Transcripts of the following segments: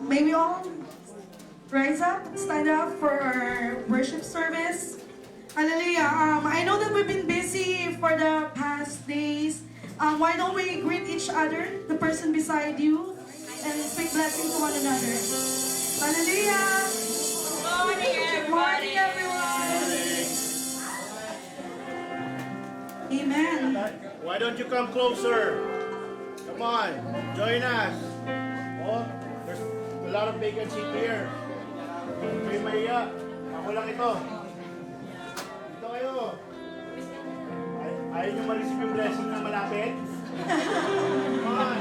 May we all rise up, stand up for our worship service. Hallelujah. I know that we've been busy for the past days. Why don't we greet each other, the person beside you, and speak blessing to one another. Hallelujah. Good morning, everyone. Amen. Why don't you come closer? Come on, join us. Oh, there's a lot of vacancy here. Kayo mahiya. Ako lang ito. Ito kayo. Ayaw nyo ma-receive yung blessing na malapit? Come on.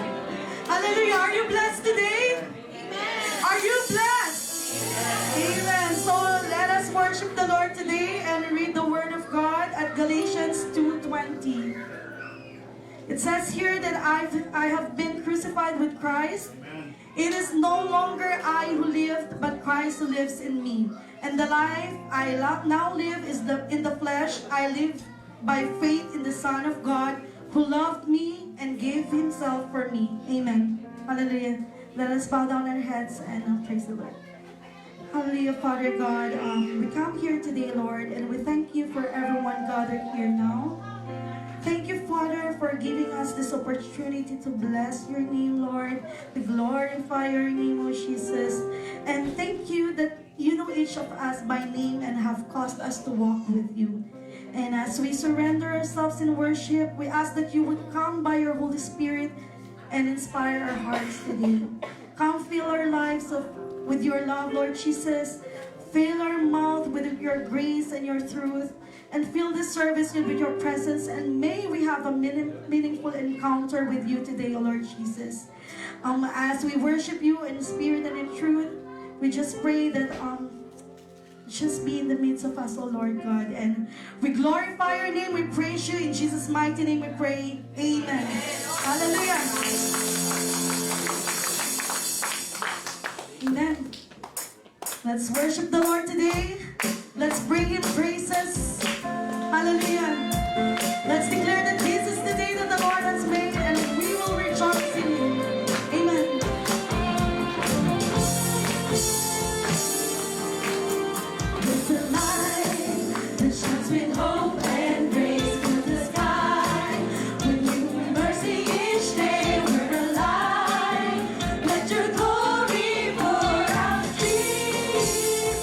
Hallelujah. Are you blessed today? Amen. Are you blessed? Amen. So let us worship the Lord today and read the Word of God at Galatians 2:20. It says here that I have been crucified with Christ. It is no longer I who live, but Christ who lives in me. And the life I now live is in the flesh. I live by faith in the Son of God who loved me and gave Himself for me. Amen. Hallelujah. Let us bow down our heads and praise the Lord. Hallelujah, Father God. We come here today, Lord, and we thank you for everyone gathered here now. Thank you, Father, for giving us this opportunity to bless your name, Lord, to glorify your name, O Jesus. And thank you that you know each of us by name and have caused us to walk with you. And as we surrender ourselves in worship, we ask that you would come by your Holy Spirit and inspire our hearts today. Come fill our lives with your love, Lord Jesus. Fill our mouth with your grace and your truth. And fill this service with your presence. And may we have a meaningful encounter with you today, Lord Jesus. As we worship you in spirit and in truth, we just pray that just be in the midst of us, oh Lord God. And we glorify your name, we praise you. In Jesus' mighty name we pray. Amen. Hallelujah. Amen. Let's worship the Lord today. Let's bring Him praises. Hallelujah. Let's declare that this is the day that the Lord has made and we will rejoice in Him. Amen. It's a light that shines with hope and grace to the sky. With new mercy each day we're alive. Let your glory pour out, Jesus.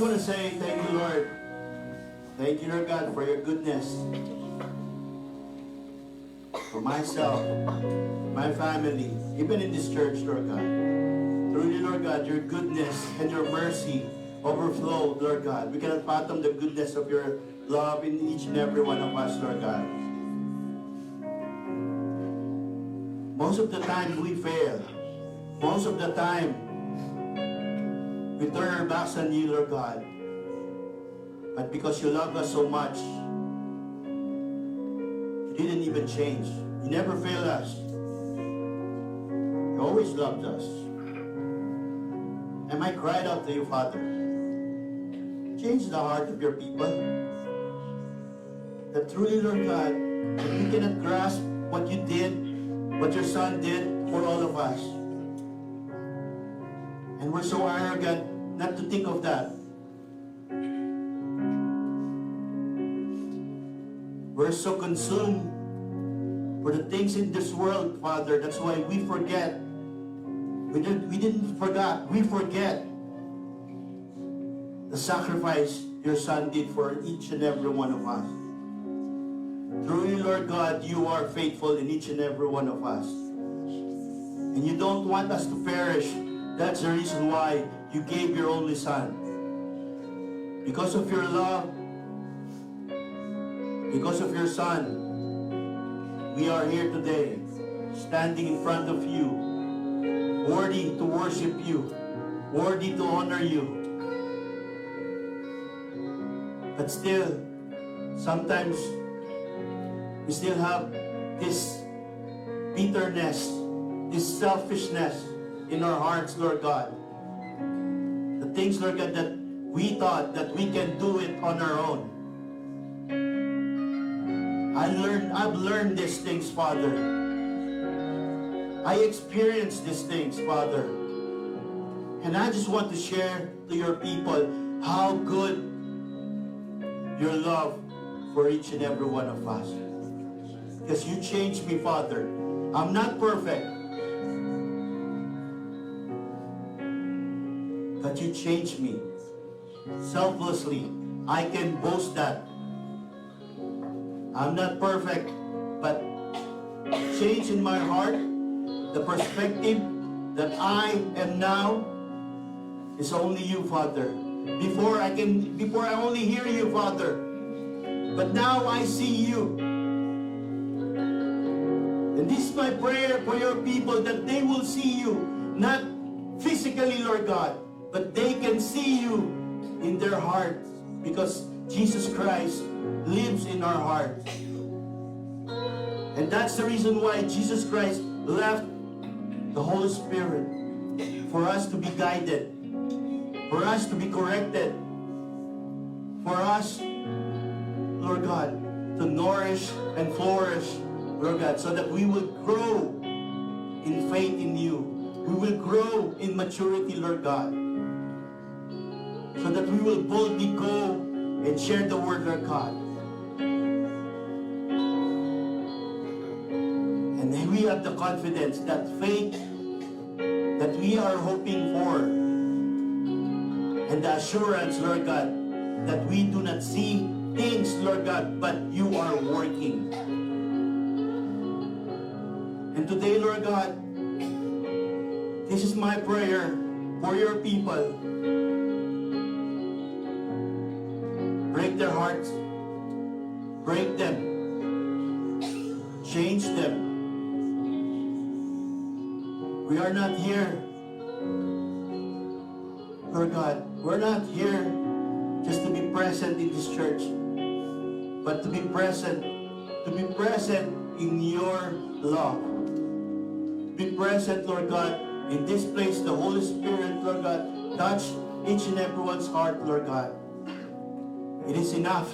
just want to say thank you, Lord. Thank you, Lord God, for your goodness. For myself, my family, even in this church, Lord God. Truly, Lord God, your goodness and your mercy overflow, Lord God. We cannot fathom the goodness of your love in each and every one of us, Lord God. Most of the time, we fail. Most of the time, we turn our backs on you, Lord God. But because you love us so much, you didn't even change. You never failed us. You always loved us. And I cried out to you, Father. Change the heart of your people. That truly, Lord God, we cannot grasp what you did, what your Son did for all of us. And we're so arrogant not to think of that. We're so consumed for the things in this world, Father. That's why we forget. We forget the sacrifice your Son did for each and every one of us. Truly, Lord God, you are faithful in each and every one of us. And you don't want us to perish. That's the reason why you gave your only Son. Because of your love, because of your Son, we are here today, standing in front of you, worthy to worship you, worthy to honor you. But still, sometimes we still have this bitterness, this selfishness in our hearts, Lord God. The things, Lord God, that we thought that we can do it on our own. I've learned these things, Father. I experienced these things, Father. And I just want to share to your people how good your love for each and every one of us. Because you changed me, Father. I'm not perfect. But you changed me. Selflessly, I can boast that. I'm not perfect, but change in my heart, the perspective that I am now is only you, Father. Before I only hear you, Father. But now I see you. And this is my prayer for your people, that they will see you, not physically, Lord God, but they can see you in their hearts, because Jesus Christ lives in our hearts. And that's the reason why Jesus Christ left the Holy Spirit, for us to be guided, for us to be corrected, for us, Lord God, to nourish and flourish, Lord God, so that we will grow in faith in you. We will grow in maturity, Lord God, so that we will boldly go and share the word, Lord God. And we have the confidence, that faith that we are hoping for, and the assurance, Lord God, that we do not see things, Lord God, but you are working. And today, Lord God, this is my prayer for your people. Break their hearts. Break them. Change them. We are not here, Lord God, we're not here just to be present in this church, but to be present in your love. Be present, Lord God, in this place. The Holy Spirit, Lord God, touch each and everyone's heart, Lord God. It is enough.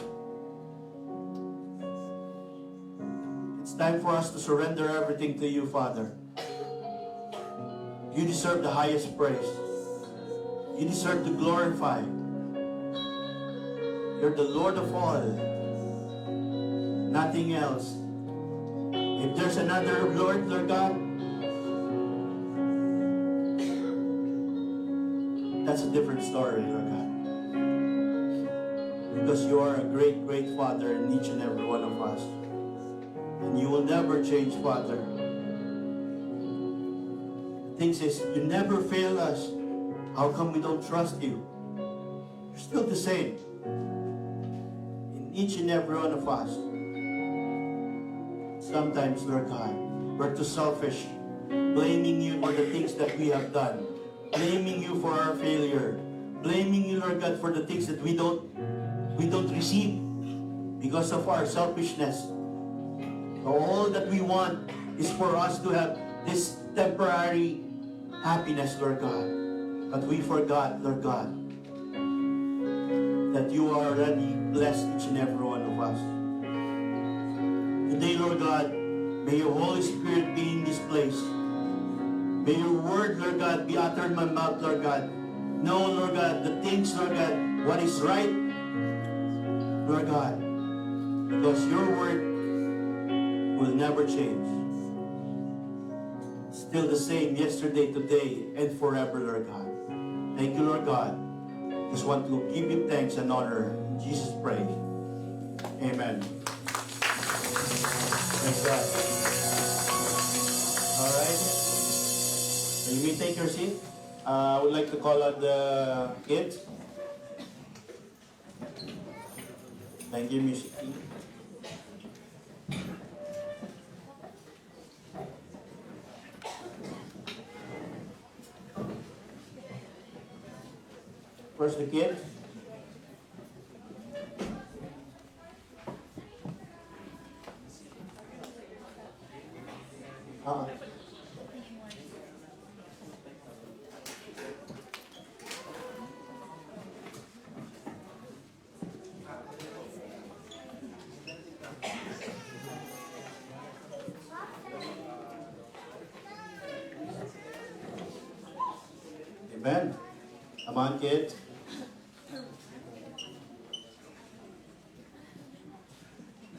It's time for us to surrender everything to you, Father. You deserve the highest praise. You deserve to glorify. You're the Lord of all. Nothing else. If there's another Lord, Lord God, that's a different story, Lord God. because you are a great, great Father in each and every one of us. And you will never change, Father. The thing is, you never fail us. How come we don't trust you? You're still the same in each and every one of us. Sometimes, Lord God, we're too selfish, blaming you for the things that we have done, blaming you for our failure, blaming you, Lord God, for the things that we don't receive because of our selfishness. All that we want is for us to have this temporary happiness, Lord God. But we forgot, Lord God, that you are already blessed each and every one of us. Today, Lord God, may your Holy Spirit be in this place. May your word, Lord God, be uttered in my mouth, Lord God. Know, Lord God, the things, Lord God, what is right, Lord God, because your word will never change. Still the same yesterday, today, and forever, Lord God. Thank you, Lord God. Just want to give you thanks and honor. In Jesus' praise. Amen. Thanks God. All right. So you may take your seat. I would like to call on the kids. Thank you, music team. First the kids. Amen. Come on, kids.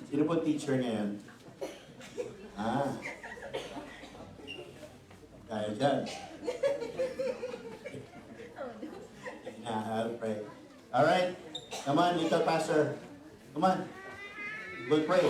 Sino po teacher ngayon? Kaya dyan. I'll pray. Alright. Come on, little pastor. Come on. We'll pray.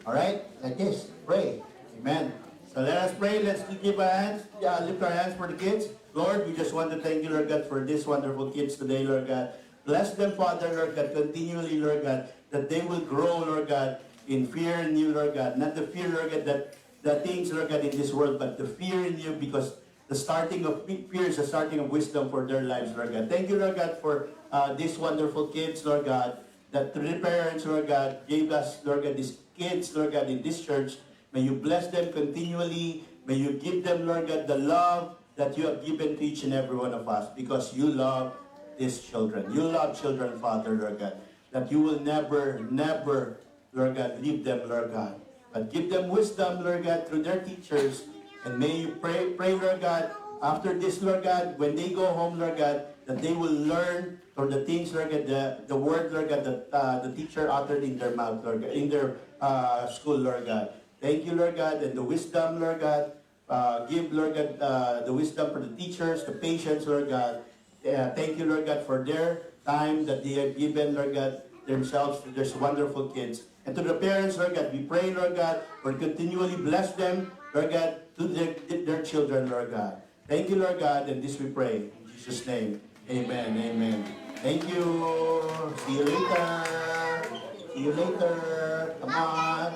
Alright? Like this. Pray. Amen. So let us pray. Let's give our hands. Lift our hands for the kids. Lord, we just want to thank you, Lord God, for these wonderful kids today, Lord God. Bless them, Father, Lord God, continually, Lord God, that they will grow, Lord God, in fear in you, Lord God. Not the fear, Lord God, that the things, Lord God, in this world, but the fear in you, because the starting of fear is the starting of wisdom for their lives, Lord God. Thank you, Lord God, for these wonderful kids, Lord God, that the parents, Lord God, gave us, Lord God, these kids, Lord God, in this church. May you bless them continually. May you give them, Lord God, the love that you have given to each and every one of us, because you love these children. You love children, Father, Lord God, that you will never, never, Lord God, leave them, Lord God. But give them wisdom, Lord God, through their teachers. And may you pray, Lord God, after this, Lord God, when they go home, Lord God, that they will learn from the things, Lord God, the word, Lord God, that the teacher uttered in their mouth, Lord God, in their school, Lord God. Thank you, Lord God, and the wisdom, Lord God. Give, Lord God, the wisdom for the teachers, the patience, Lord God. Thank you, Lord God, for their time that they have given, Lord God, themselves to these wonderful kids. And to the parents, Lord God, we pray, Lord God, for continually bless them, Lord God, to their children, Lord God. Thank you, Lord God, and this we pray. In Jesus' name, amen, amen. Thank you. See you later. See you later. Come on.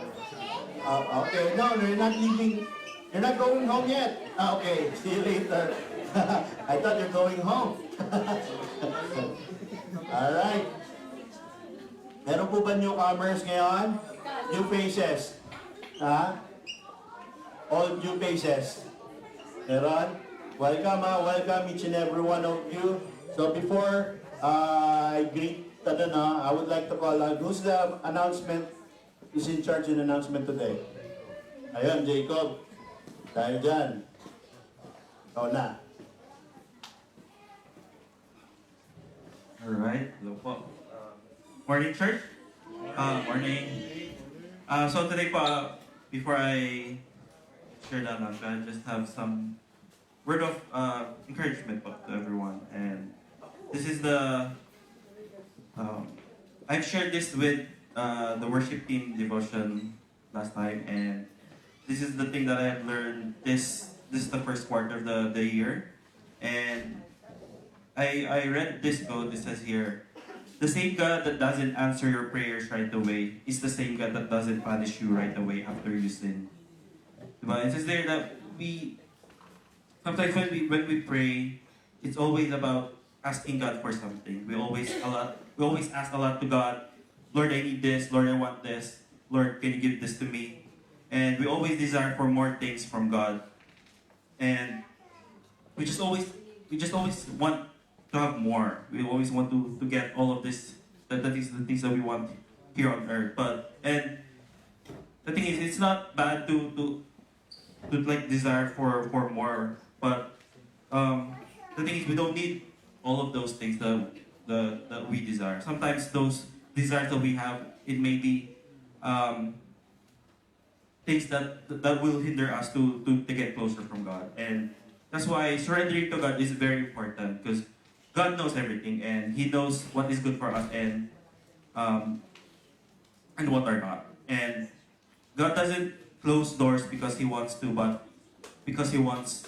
Okay, no, you're not leaving. You're not going home yet. Okay, see you later. I thought you're going home. Alright. Meron po ba newcomers ngayon? New faces? Ha? All new faces? Meron? Welcome, welcome each and every one of you. So before I greet, I would like to call on who's the announcement, who's in charge in announcement today? Ayun, Jacob. Tayo dyan. Ikaw na. Alright, hello po. Morning, church. Morning. So today po, before I share the announcement, I just have some word of encouragement po to everyone. And this is the I've shared this with the worship team devotion last time, and this is the thing that I have learned. This is the first quarter of the year, and I read this quote. It says here, the same God that doesn't answer your prayers right away is the same God that doesn't punish you right away after you sin. Diba? It says there that we sometimes when we pray, it's always about asking God for something. We always ask a lot to God. Lord, I need this. Lord, I want this. Lord, can you give this to me? And we always desire for more things from God. And we just always want to have more. We always want to get all of this. That is the things that we want here on earth. And the thing is, it's not bad to like desire for more. But the thing is, we don't need all of those things that we desire. Sometimes those desires that we have, it may be things that will hinder us to get closer from God. And that's why surrendering to God is very important, because God knows everything and He knows what is good for us and what are not. And God doesn't close doors because He wants to, but because He wants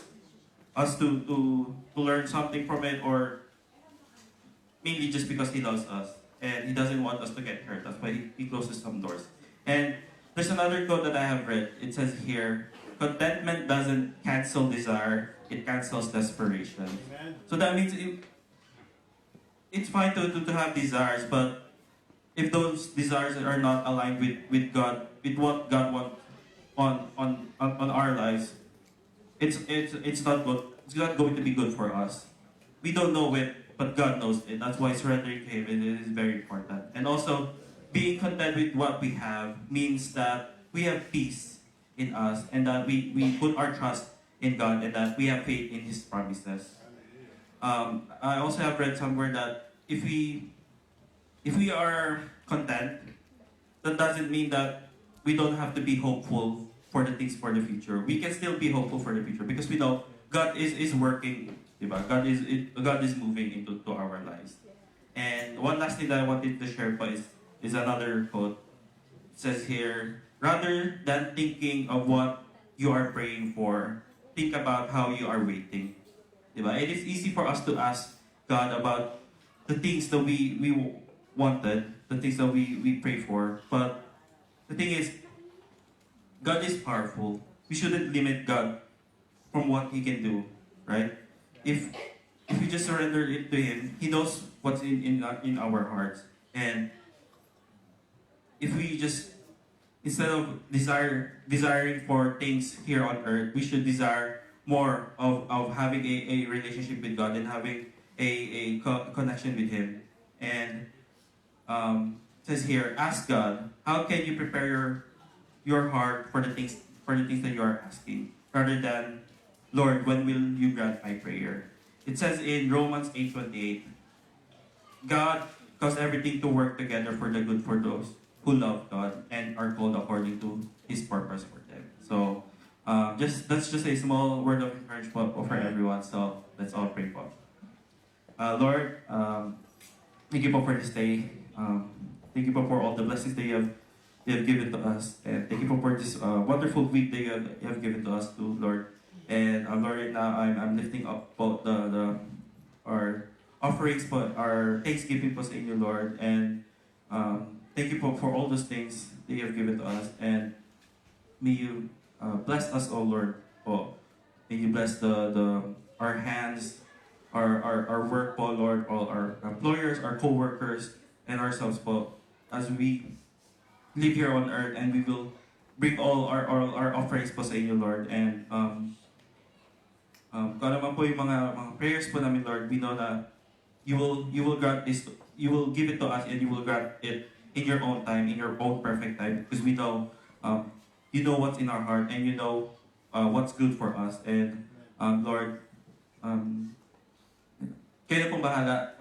us to learn something from it, or mainly just because He loves us and He doesn't want us to get hurt. That's why He closes some doors. And there's another quote that I have read. It says here, contentment doesn't cancel desire, it cancels desperation. Amen. So that means it's fine to have desires, but if those desires are not aligned with God, with what God wants on our lives, it's not good. It's not going to be good for us. We don't know it, but God knows it. That's why surrendering to Him is very important. And also, being content with what we have means that we have peace in us, and that we put our trust in God, and that we have faith in His promises. I also have read somewhere that if we are content, that doesn't mean that we don't have to be hopeful for the things for the future. We can still be hopeful for the future because we know God is working. Diba? God is moving into our lives. And one last thing that I wanted to share pa is another quote. It says here, rather than thinking of what you are praying for, think about how you are waiting. Diba? It is easy for us to ask God about the things that we wanted, the things that we pray for. But the thing is, God is powerful. We shouldn't limit God from what He can do, right? If we just surrender it to Him, He knows what's in our hearts. And if we just, instead of desiring for things here on earth, we should desire more of having a relationship with God and having a connection with Him. And it says here, ask God, how can you prepare your heart for the things that you are asking, rather than, Lord, when will you grant my prayer? It says in Romans 8:28, God caused everything to work together for the good for those who love God and are called according to His purpose for them. So, that's just a small word of encouragement for everyone. So let's all pray for. Lord, thank you for this day. Thank you for all the blessings that you have given to us, and thank you for this wonderful week that you have given to us, too, Lord. And Lord, right now I'm lifting up both our offerings, but our thanksgiving po sa inyo, Lord. And thank you for all those things that you have given to us. And may you bless us, oh Lord. Po. May you bless our hands, our work, po, Lord, all our employers, our co-workers, and ourselves, po, as we live here on earth, and we will bring all our offerings po sa inyo, Lord. And kung ano man po yung mga prayers po namin, Lord, we know na you will grant this, you will give it to us, and you will grant it in your own time, in your own perfect time, because we know you know what's in our heart, and you know what's good for us. And Lord, kayo na pong bahala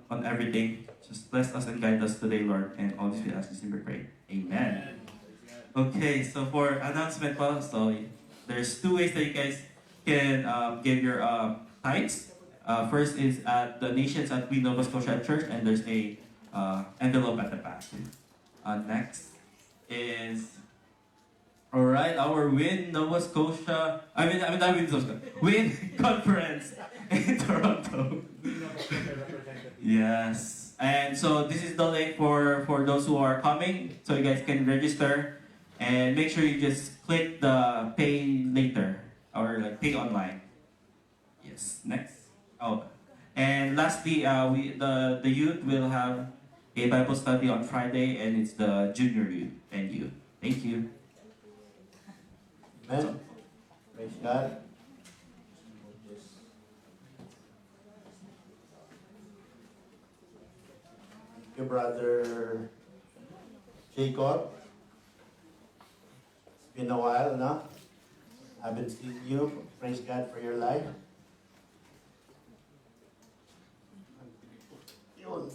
on everything. Just bless us and guide us today, Lord, and all this we ask is in your prayer. Amen. Okay, so for announcement po, so there's two ways that you guys can give your tithes. First is at donations at Queen Nova Scotia Church, and there's a envelope at the back. Next is, all right, our Win Nova Scotia. Not Win Nova Scotia. Win Conference in Toronto. Yes, and so this is the link for those who are coming, so you guys can register, and make sure you just click the pay later or like pay online. Yes. Next. Oh, and lastly, the youth will have a Bible study on Friday, and it's the junior youth and youth. Thank you. Amen. Praise God. Thank you, Brother Jacob. It's been a while now. Haven't seen you. Praise God for your life. Yun.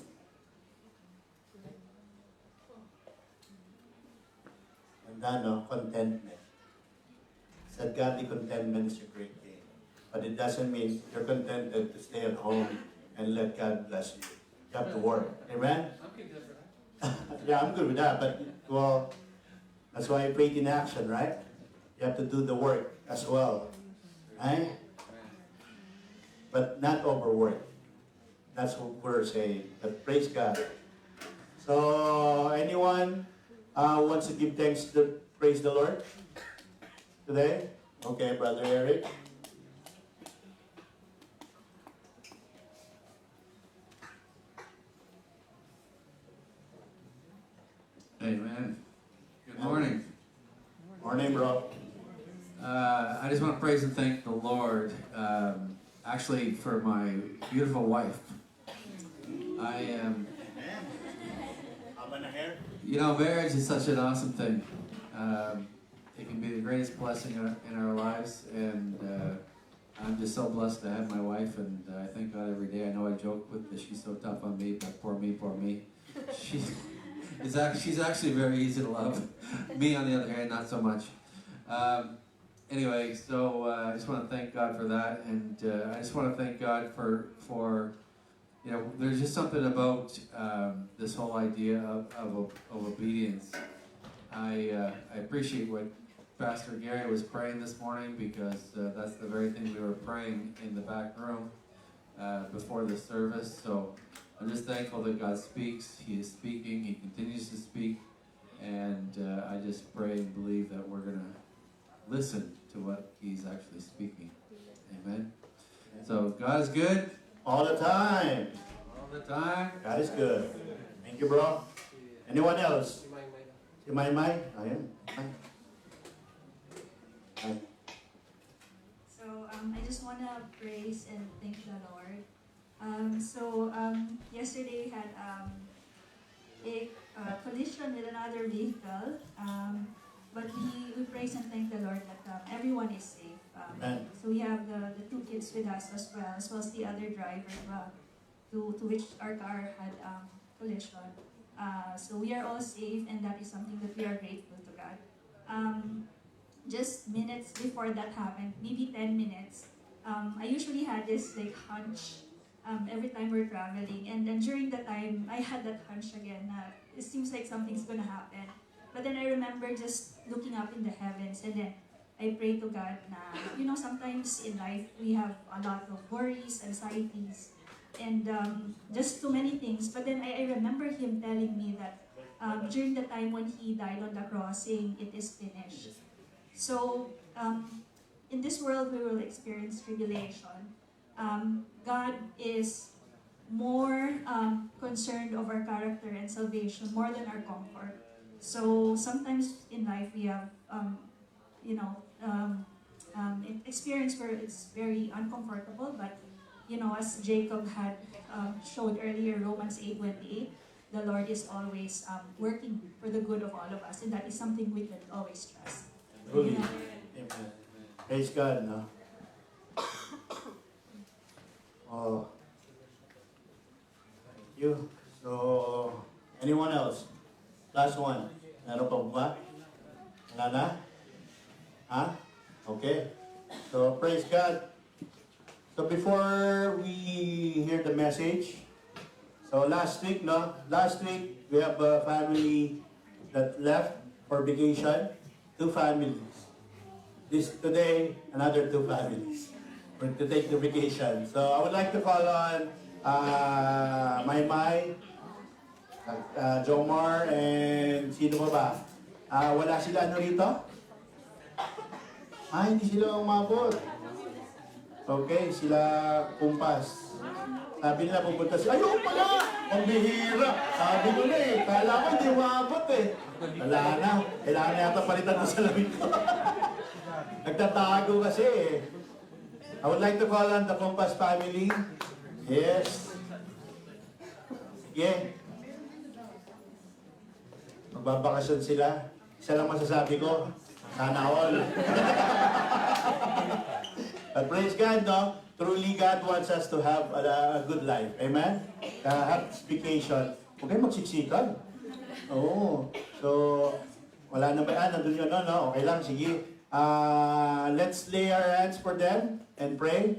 And contentment. Said godly contentment is a great thing. But it doesn't mean you're contented to stay at home and let God bless you. You have to work. Amen? I'm good for that. Yeah, I'm good with that. But, well, that's why faith in action, right? You have to do the work as well. Right? But not overwork. That's what we're saying. But praise God. So, anyone wants to give thanks to praise the Lord today? Okay, Brother Eric. Amen. Good morning. Morning, bro. I just want to praise and thank the Lord, actually, for my beautiful wife. I am. Marriage is such an awesome thing. It can be the greatest blessing in our lives, and I'm just so blessed to have my wife, and I thank God every day. I know I joke with that she's so tough on me, but poor me, poor me. She's actually very easy to love. Me, on the other hand, not so much. Anyway, so I just want to thank God for that, and I just want to thank God for there's just something about this whole idea of obedience. I appreciate what Pastor Gary was praying this morning, because that's the very thing we were praying in the back room before the service. So I'm just thankful that God speaks. He is speaking. He continues to speak. And I just pray and believe that we're going to listen to what He's actually speaking. Amen. So God is good. All the time. All the time. God is good. Thank you, bro. Anyone else? You mind? I am. So I just want to praise and thank the Lord. Yesterday we had a collision with another vehicle, but we praise and thank the Lord that everyone is safe. So we have the two kids with us as well as the other driver to which our car had collision. So we are all safe, and that is something that we are grateful to God. Just minutes before that happened, maybe 10 minutes, I usually had this hunch every time we're traveling, and then during that time, I had that hunch again. It seems like something's gonna happen. But then I remember just looking up in the heavens, and then I pray to God na, sometimes in life we have a lot of worries, anxieties, and just too many things. But then I remember Him telling me that during the time when He died on the cross, saying, "It is finished." So, in this world we will experience tribulation. God is more concerned of our character and salvation more than our comfort. So sometimes in life we have, experience where it's very uncomfortable, but as Jacob had showed earlier, Romans 8:28, the Lord is always working for the good of all of us, and that is something we can always trust. Truly. Amen. Praise God, no? Oh. Thank you. So, anyone else? Last one. Meron pa ba? Wala na? Ha? Okay. So, praise God. So, before we hear the message, So last week, no? Last week, we have a family that left for vacation. 2 families. Today, another 2 families to take the vacation. So I would like to call on Maymay, Jomar, and sino pa ba? Wala sila ano rito? Hindi sila umabot. Okay, sila kumpas. Sabi nila pupunta sila. Ayun pala! Ang bihira! Sabi ko na eh. Kala ko hindi umabot eh. Wala na. Kailangan yata palitan ko sa lamig ko. Nagtatago kasi eh. I would like to call on the Kumpas family. Yes. Sige. Magbabakasyon sila. Isa lang masasabi ko. Sana all. But praise God, no? Truly, God wants us to have a good life. Amen? Have vacation. Huwag kayo magsiksikan. Oo. So, wala na ba? Nandun yun, no? Okay lang, sige. Let's lay our hands for them and pray.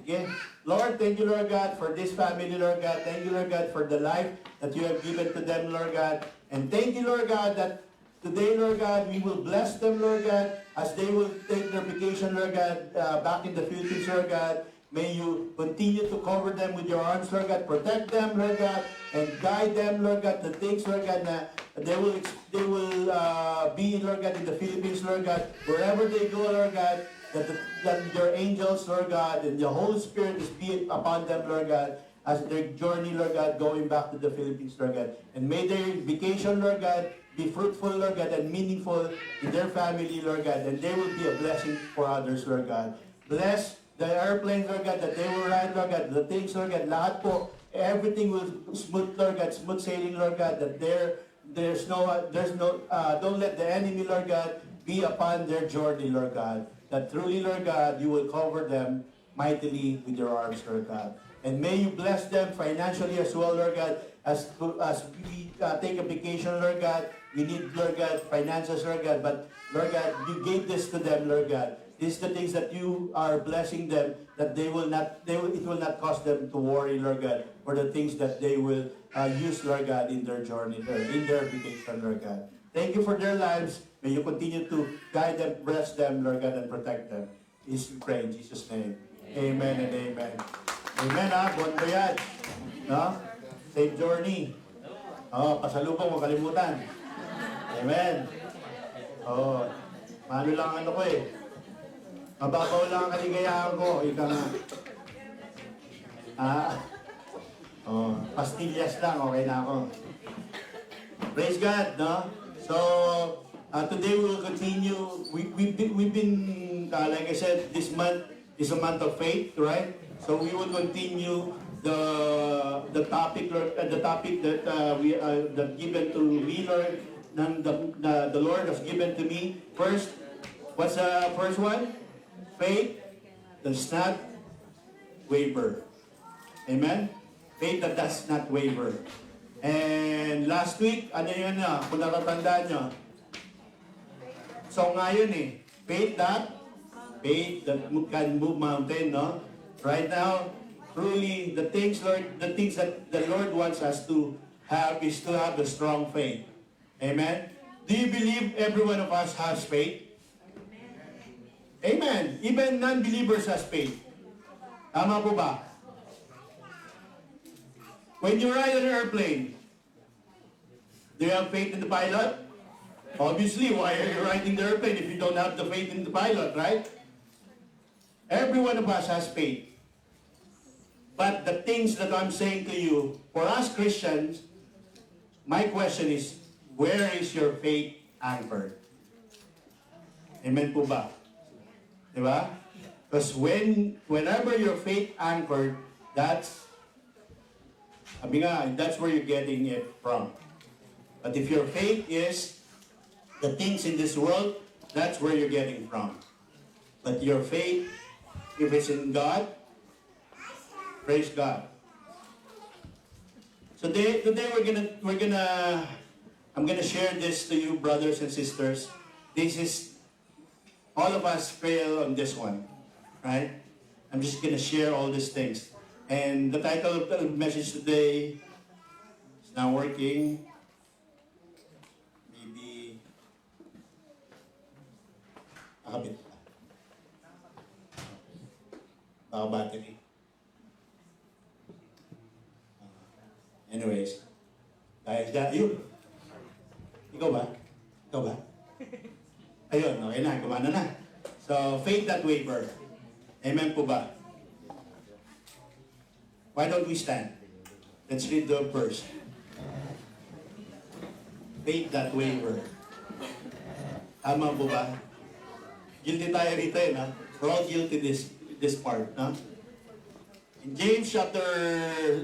Sige. Lord, thank you, Lord God, for this family, Lord God. Thank you, Lord God, for the life that you have given to them, Lord God. And thank you, Lord God, that today, Lord God, we will bless them, Lord God, as they will take their vacation, Lord God, back in the Philippines, Lord God. May you continue to cover them with your arms, Lord God. Protect them, Lord God, and guide them, Lord God. The things, Lord God, na they will be, Lord God, in the Philippines, Lord God. Wherever they go, Lord God, that your angels, Lord God, and the Holy Spirit is be upon them, Lord God, as their journey, Lord God, going back to the Philippines, Lord God. And may their vacation, Lord God, be fruitful, Lord God, and meaningful in their family, Lord God. And they will be a blessing for others, Lord God. Bless the airplanes, Lord God, that they will ride, Lord God, the things, Lord God, lahat po, everything will smooth, Lord God, smooth sailing, Lord God, that there's no, don't let the enemy, Lord God, be upon their journey, Lord God, that truly, Lord God, you will cover them mightily with your arms, Lord God. And may you bless them financially as well, Lord God, as we take a vacation, Lord God. We need, Lord God, finances, Lord God, but, Lord God, you gave this to them, Lord God. These are the things that you are blessing them, that it will not cause them to worry, Lord God, for the things that they will use, Lord God, in their journey, in their vacation, Lord God. Thank you for their lives. May you continue to guide them, bless them, Lord God, and protect them. This we pray in Jesus' name. Amen and amen. Amen, ha? Bon voyage. No? Safe journey. Pasalubong, huwag kalimutan. Amen. Mano lang ano ko eh. Mababaw lang ang kaligayahan ko. Ika nga. Pastillas lang. Okay na ako. Praise God, no? So, today we will continue. We've been like I said, this month is a month of faith, right? So we will continue the topic that given to me, Lord, the Lord has given to me. First, what's the first one? Faith does not waver. Amen? Faith that does not waver. And last week, ano yun na, kung natatandaan nyo. So ngayon faith that can move mountain, no? Right now, truly, the things that the Lord wants us to have is to have a strong faith. Amen? Do you believe every one of us has faith? Amen. Even non-believers has faith. Tama po ba? When you ride an airplane, do you have faith in the pilot? Obviously, why are you riding the airplane if you don't have the faith in the pilot, right? Every one of us has faith. But the things that I'm saying to you, for us Christians, my question is, where is your faith anchored? Amen po ba? Diba? Because whenever your faith anchored, that's where you're getting it from. But if your faith is the things in this world, that's where you're getting from. But your faith, if it's in God, praise God. So today I'm gonna share this to you, brothers and sisters. This is, all of us fail on this one, right? I'm just gonna share all these things. And the title of the message today It's not working. Maybe nakabit pa. Baka battery. Anyways, dahil yun. Ikaw ba? Ikaw ba? Ayun, okay na, gumana na. So, faith that waver. Amen po ba? Why don't we stand? Let's read the verse. Faith that waver. Tama po ba? Guilty tayo rito eh, no? We're all guilty this part, no? In James chapter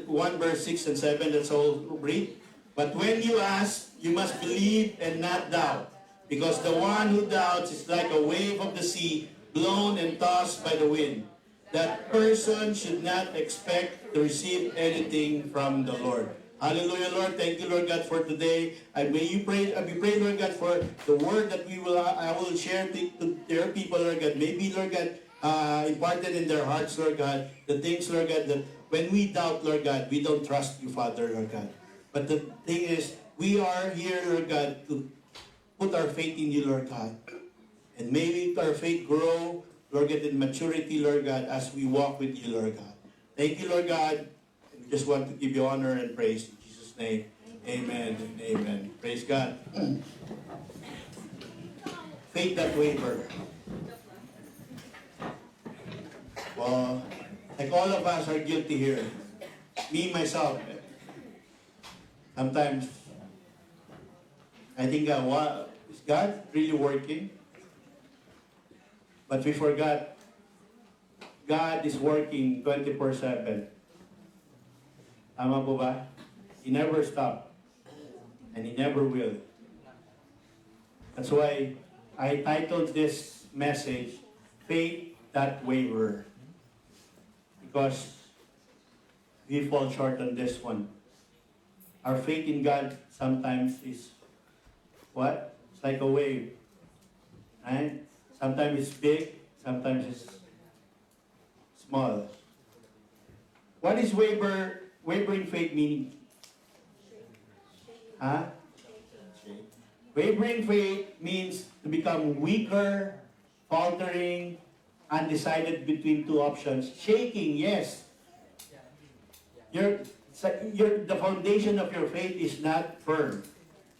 1 verse 6 and 7, let's all read. But when you ask, you must believe and not doubt. Because the one who doubts is like a wave of the sea, blown and tossed by the wind. That person should not expect to receive anything from the Lord. Hallelujah, Lord. Thank you, Lord God, for today. And may you pray, we pray, Lord God, for the word that I will share to their people, Lord God. Maybe, Lord God, imparted in their hearts, Lord God, the things, Lord God, that when we doubt, Lord God, we don't trust you, Father, Lord God. But the thing is, we are here, Lord God, to put our faith in you, Lord God. And may our faith grow, Lord God, in maturity, Lord God, as we walk with you, Lord God. Thank you, Lord God. And we just want to give you honor and praise in Jesus' name. Amen and amen. Praise God. Faith that waver. Well, like all of us are guilty here. Me, myself. Sometimes, I think, is God really working? But we forgot, God is working 24/7. Tama po ba? He never stops. And He never will. That's why I titled this message, Faith That Waver. Because we fall short on this one. Our faith in God sometimes is what? It's like a wave. Right? Sometimes it's big, sometimes it's small. What is wavering faith meaning? Huh? Wavering faith means to become weaker, faltering, undecided between two options. Shaking, yes. The foundation of your faith is not firm.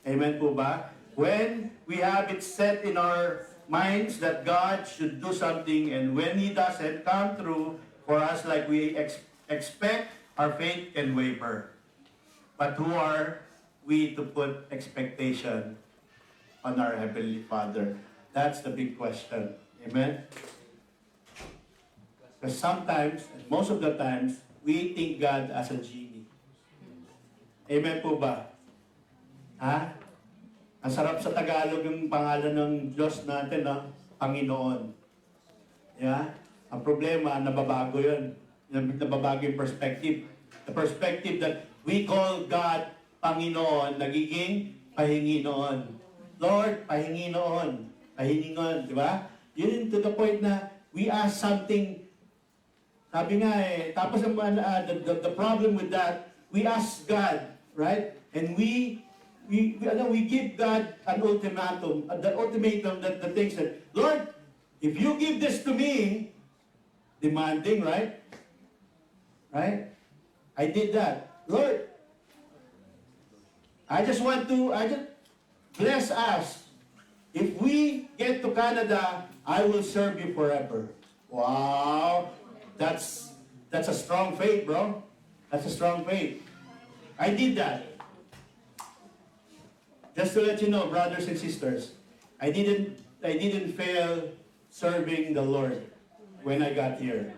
Amen po ba? When we have it set in our minds that God should do something, and when He doesn't come through for us like we expect, our faith can waver. But who are we to put expectation on our Heavenly Father? That's the big question. Amen? Because sometimes, and most of the times, we think God as a genie. Amen po ba? Ha? Ang sarap sa Tagalog yung pangalan ng Diyos natin, no? Panginoon. Yeah? Ang problema, nababago yun. Nababago yung perspective. The perspective that we call God Panginoon, nagiging Pahinginoon. Lord, Pahinginoon. Pahinginoon, di ba? Yun to the point na we ask something. Sabi nga tapos the problem with that, we ask God, right? And we give God an ultimatum, the things that, Lord, if you give this to me, demanding, right? Right? I did that. Lord, I just bless us. If we get to Canada, I will serve you forever. Wow. That's a strong faith, bro. That's a strong faith. I did that. Just to let you know, brothers and sisters, I didn't fail serving the Lord when I got here.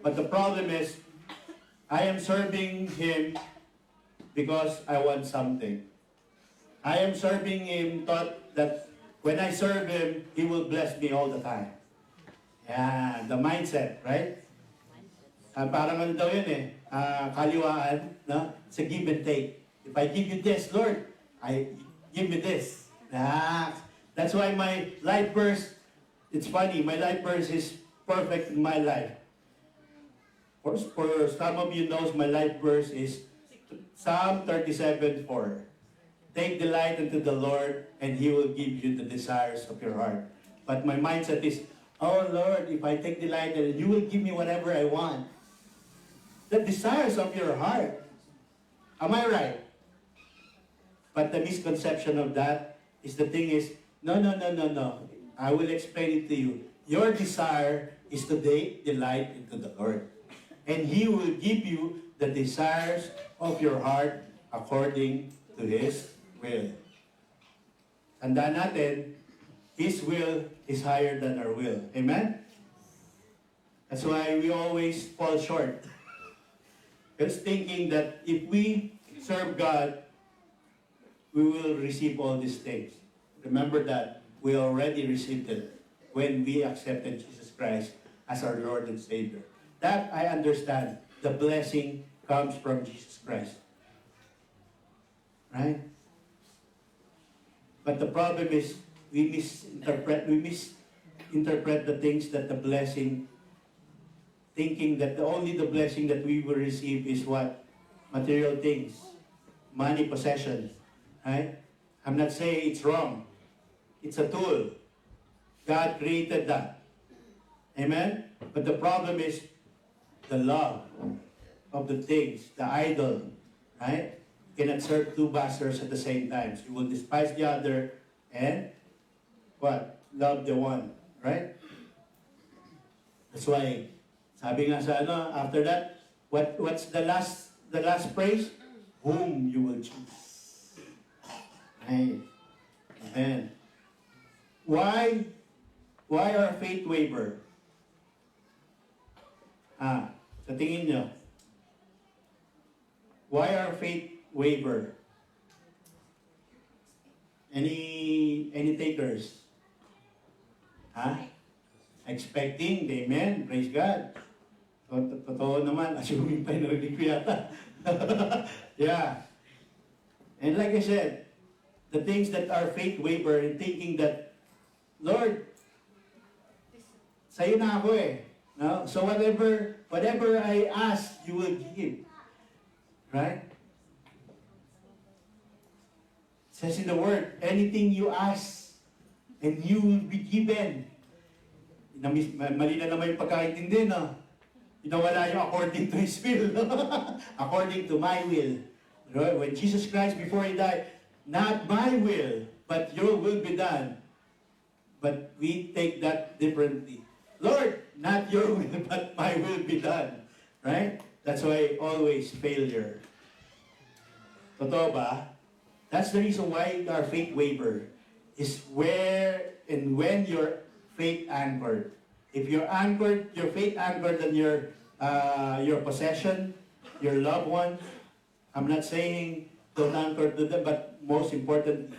But the problem is, I am serving Him because I want something. I am serving Him thought that when I serve Him, He will bless me all the time. Yeah, the mindset, right? Parang ano daw yun kaliwaan, no? It's a give and take. If I give you this, Lord, give me this. That's why my life verse, it's funny, my life verse is perfect in my life. For some of you knows my life verse is, Psalm 37:4. Take delight into the Lord, and He will give you the desires of your heart. But my mindset is, oh Lord, if I take delight in it, you will give me whatever I want. The desires of your heart. Am I right? But the misconception of that is the thing is, no. I will explain it to you. Your desire is to delight into the Lord. And He will give you the desires of your heart according to His will. Tandaan natin, His will is higher than our will. Amen? That's why we always fall short. Just thinking that if we serve God, we will receive all these things. Remember that we already received it when we accepted Jesus Christ as our Lord and Savior. That I understand. The blessing comes from Jesus Christ. Right? But the problem is we misinterpret the things that the blessing, thinking that only the blessing that we will receive is what? Material things. Money, possessions. Right? I'm not saying it's wrong. It's a tool. God created that. Amen? But the problem is the love of the things, the idol. Right? You cannot serve two masters at the same time. So you will despise the other and what? Love the one. Right? That's why, sabi nga sa after that, what's the last phrase? Whom you will choose. Right? Amen. Why our faith waver? Sa tingin nyo, why our faith waver? Any takers? Expecting, amen, praise God. Totoo naman, assuming pa narinig ko yata. Yeah. And like I said, the things that our faith waver in thinking that, Lord, sa'yo na ako eh. No? So whatever I ask, you will give. Right? It says in the Word, anything you ask, and you will be given. Mali na naman yung pagkaintindi, no? Inawala yung according to His will. According to my will. Right? When Jesus Christ, before He died, not my will, but your will be done. But we take that differently. Lord, not your will, but my will be done. Right? That's why always failure. Totoo ba? That's the reason why our faith waver is where and when your faith anchored. If you're anchored, your faith anchored on your possession, your loved ones. I'm not saying don't anchor to them, but most importantly,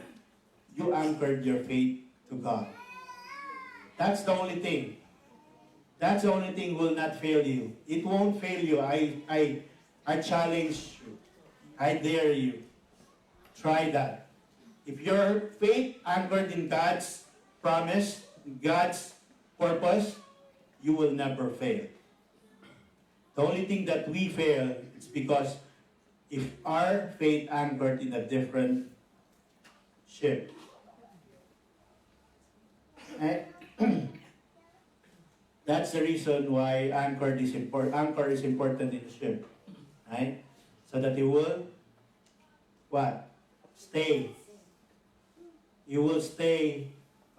you anchored your faith to God. That's the only thing. That's the only thing will not fail you. It won't fail you. I challenge you. I dare you. Try that. If your faith anchored in God's promise, God's purpose, you will never fail. The only thing that we fail is because if our faith anchored in a different ship. That's the reason why anchor is important in the ship. Right? So that you will what? Stay. You will stay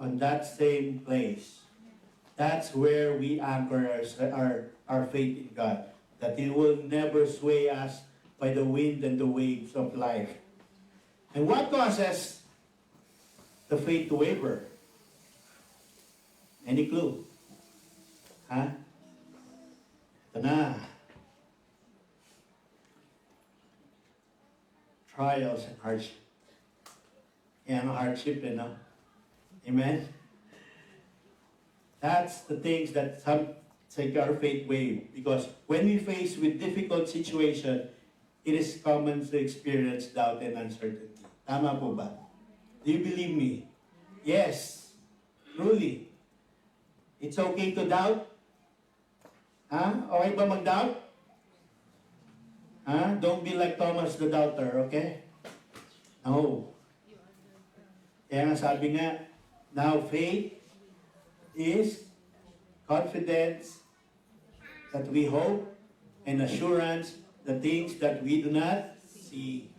on that same place. That's where we anchor our faith in God. That He will never sway us by the wind and the waves of life. And what causes the faith to waver? Any clue? Ito na. Trials and hardship. Yan ang hardship, no? Amen? That's the things that take our faith wave. Because when we face with difficult situation, it is common to experience doubt and uncertainty. Tama po ba? Do you believe me? Yes. Truly. It's okay to doubt? Okay ba mag-doubt? Don't be like Thomas the doubter, okay? No. Kaya nga sabi nga, now faith is confidence that we hope and assurance the things that we do not see.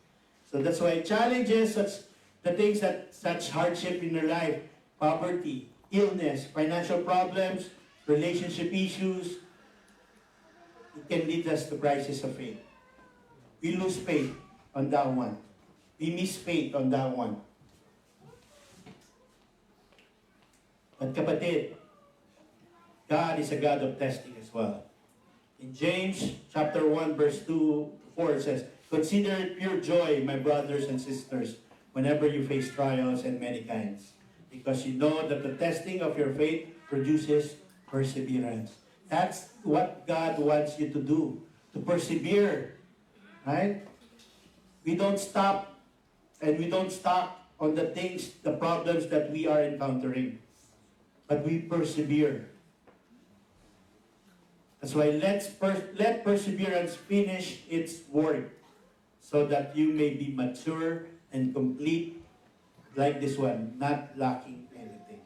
So that's why challenges, the things that such hardship in your life, poverty, illness, financial problems, relationship issues, it can lead us to crisis of faith. We lose faith on that one. We miss faith on that one. But kapatid, God is a God of testing as well. In James chapter 1 verse 2-4 it says, "Consider it pure joy, my brothers and sisters, whenever you face trials and many kinds, because you know that the testing of your faith produces perseverance." That's what God wants you to do, to persevere, right? We don't stop and we don't stop on the things, the problems that we are encountering, but we persevere. That's why let perseverance finish its work, so that you may be mature and complete like this one, not lacking anything.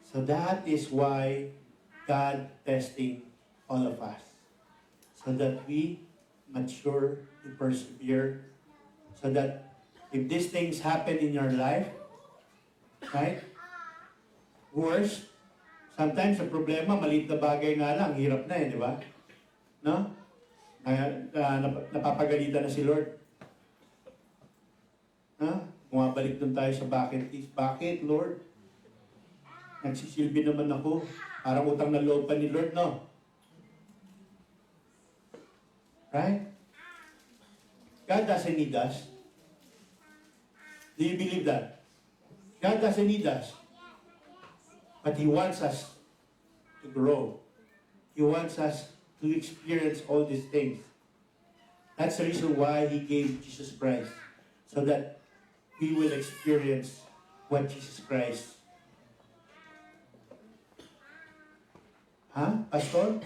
So that is why God testing all of us, so that we mature to persevere, so that if these things happen in your life, right? Worse, sometimes ang problema, maliit na bagay nga lang, hirap na di ba? No? Napapagalitan na si Lord. Bumabalik dun tayo sa bakit is. Bakit, Lord? Nagsisilbi naman ako. Parang utang na loob pa ni Lord, no? Right? God doesn't need us. Do you believe that? God doesn't need us. But He wants us to grow. He wants us to experience all these things. That's the reason why He gave Jesus Christ, so that we will experience what Jesus Christ. Pastor?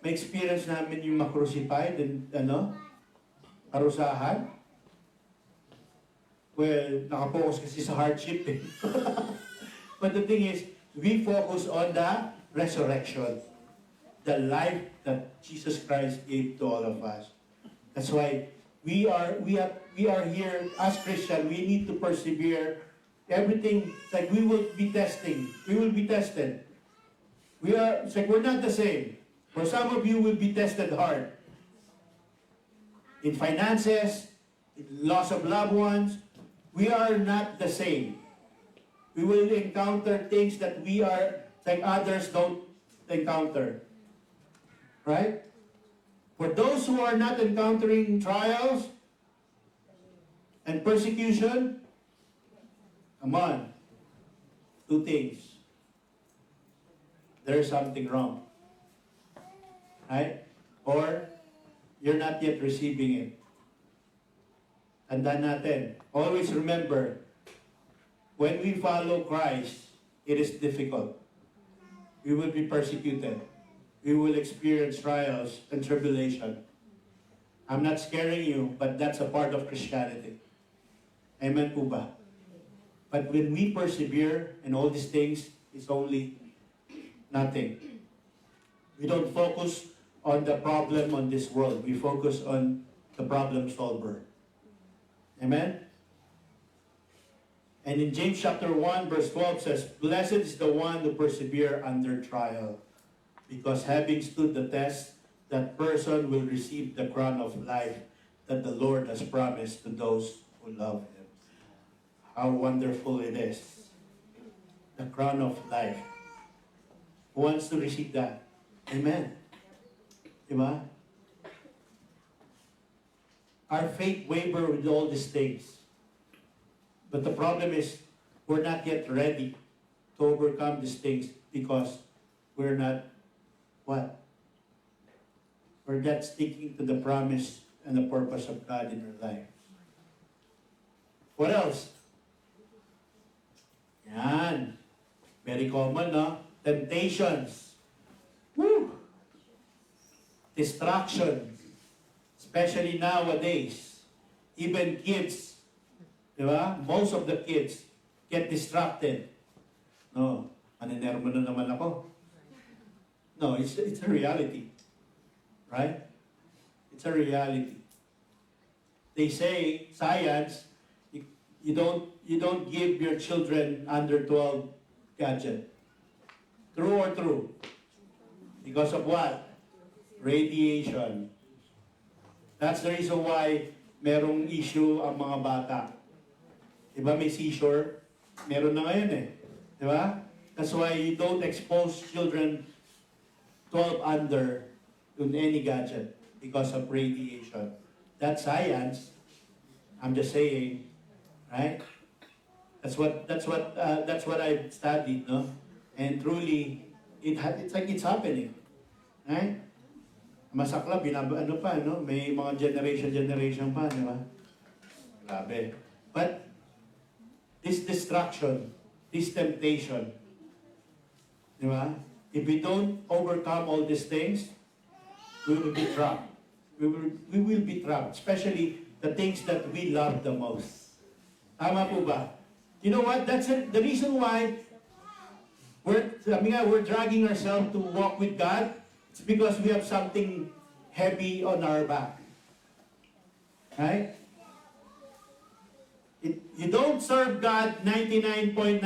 May experience namin yung ma-crucified and parusahan? Well, nakapokus kasi sa hardship eh. But the thing is, we focus on the resurrection, the life that Jesus Christ gave to all of us. That's why we are here as Christians. We need to persevere. Everything, like we will be testing. We will be tested. It's like we're not the same. For some of you will be tested hard. In finances, in loss of loved ones, we are not the same. We will encounter things that we are, like others don't encounter. Right? For those who are not encountering trials and persecution, come on, two things. There's something wrong. Right? Or you're not yet receiving it. Tandaan natin. Always remember, when we follow Christ, it is difficult. We will be persecuted. We will experience trials and tribulation. I'm not scaring you, but that's a part of Christianity. Amen po ba? But when we persevere in all these things, it's only nothing. We don't focus on the problem on this world. We focus on the problem solver. Amen? And in James chapter 1 verse 12 says, "Blessed is the one who persevere under trial, because having stood the test, that person will receive the crown of life that the Lord has promised to those who love Him." How wonderful it is. The crown of life. Who wants to receive that? Amen. Diba? Our faith waver with all these things. But the problem is, we're not yet ready to overcome these things because we're not, what? We're not sticking to the promise and the purpose of God in our life. What else? Yan. Very common, no? Temptations. Woo! Distraction. Especially nowadays. Even kids, di ba? Most of the kids get distracted. No, maninermo na naman ako. No, it's a reality. Right? It's a reality. They say, science, you don't give your children under 12 gadget. True or true? Because of what? Radiation. That's the reason why merong issue ang mga bata. Diba may seizure? Meron na ngayon eh. Diba? That's why you don't expose children 12 under to any gadget because of radiation. That's science. I'm just saying, right? That's what I've studied, no? And truly, it's like it's happening, right? Masakla, ano pa, no? May mga generation pa, di ba? Grabe. But this distraction, this temptation, di ba? If we don't overcome all these things, we will be trapped. We will be trapped, especially the things that we love the most. Tama po ba? You know what? That's it. The reason why we're dragging ourselves to walk with God. It's because we have something heavy on our back. Right? You don't serve God 99.9%.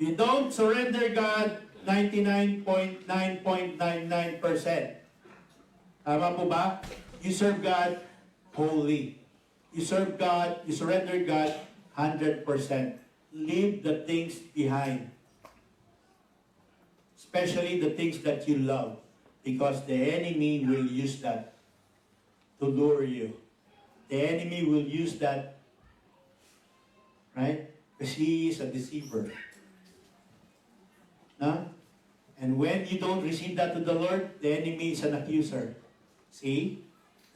You don't surrender God 99.999%. Tama po ba? You serve God wholly. You serve God, you surrender God 100%. Leave the things behind. Especially the things that you love. Because the enemy will use that to lure you. The enemy will use that, right? Because he is a deceiver. Huh? And when you don't receive that to the Lord, the enemy is an accuser. See?